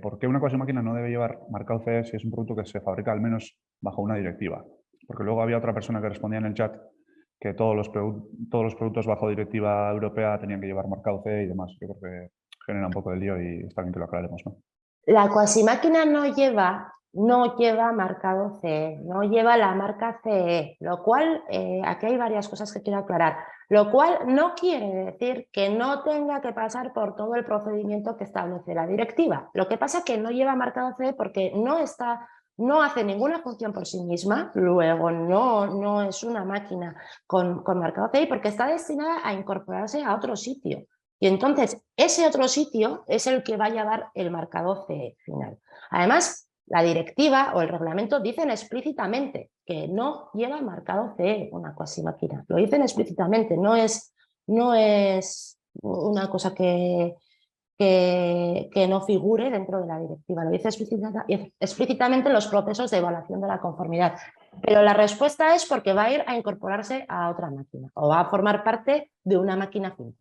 ¿por qué una cuasi máquina no debe llevar marcado CE si es un producto que se fabrica al menos bajo una directiva? Porque luego había otra persona que respondía en el chat que todos los productos bajo directiva europea tenían que llevar marcado CE y demás. Yo creo que genera un poco de lío y está bien que lo aclaremos, ¿no? La cuasimáquina no lleva marcado CE, no lleva la marca CE, lo cual, aquí hay varias cosas que quiero aclarar, lo cual no quiere decir que no tenga que pasar por todo el procedimiento que establece la directiva. Lo que pasa es que no lleva marcado CE porque no hace ninguna función por sí misma, luego no es una máquina con marcado CE porque está destinada a incorporarse a otro sitio. Y entonces ese otro sitio es el que va a llevar el marcado CE final. Además, la directiva o el reglamento dicen explícitamente que no lleva marcado CE una cuasimáquina. Lo dicen explícitamente, no es una cosa que no figure dentro de la directiva. Lo dice explícitamente los procesos de evaluación de la conformidad. Pero la respuesta es porque va a ir a incorporarse a otra máquina o va a formar parte de una máquina final.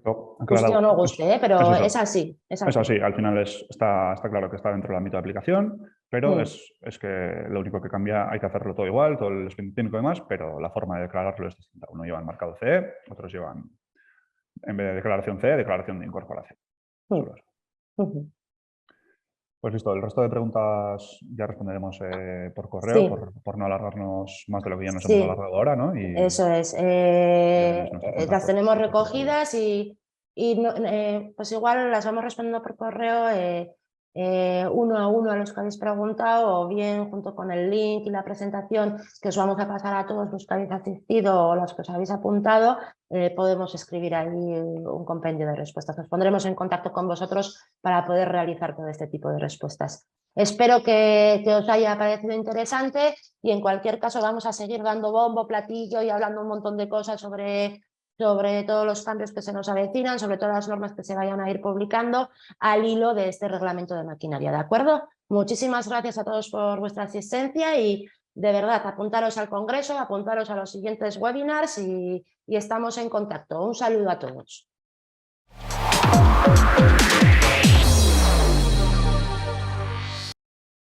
Guste o no guste, pero es así. Es así, al final está claro que está dentro del ámbito de aplicación, pero es que lo único que cambia, hay que hacerlo todo igual, todo el expediente técnico y demás, pero la forma de declararlo es distinta. Uno lleva el marcado CE, otros llevan, en vez de declaración CE, declaración de incorporación. Pues listo, el resto de preguntas ya responderemos por correo, Sí. por no alargarnos más de lo que ya nos hemos alargado ahora, ¿no? Y eso es. Las tenemos recogidas y pues igual las vamos respondiendo por correo uno a uno a los que habéis preguntado o bien junto con el link y la presentación que os vamos a pasar a todos los que habéis asistido o los que os habéis apuntado, podemos escribir ahí un compendio de respuestas. Nos pondremos en contacto con vosotros para poder realizar todo este tipo de respuestas. Espero que os haya parecido interesante y en cualquier caso vamos a seguir dando bombo, platillo y hablando un montón de cosas sobre todos los cambios que se nos avecinan, sobre todas las normas que se vayan a ir publicando al hilo de este reglamento de maquinaria, ¿de acuerdo? Muchísimas gracias a todos por vuestra asistencia y de verdad apuntaros al congreso, apuntaros a los siguientes webinars y estamos en contacto. Un saludo a todos.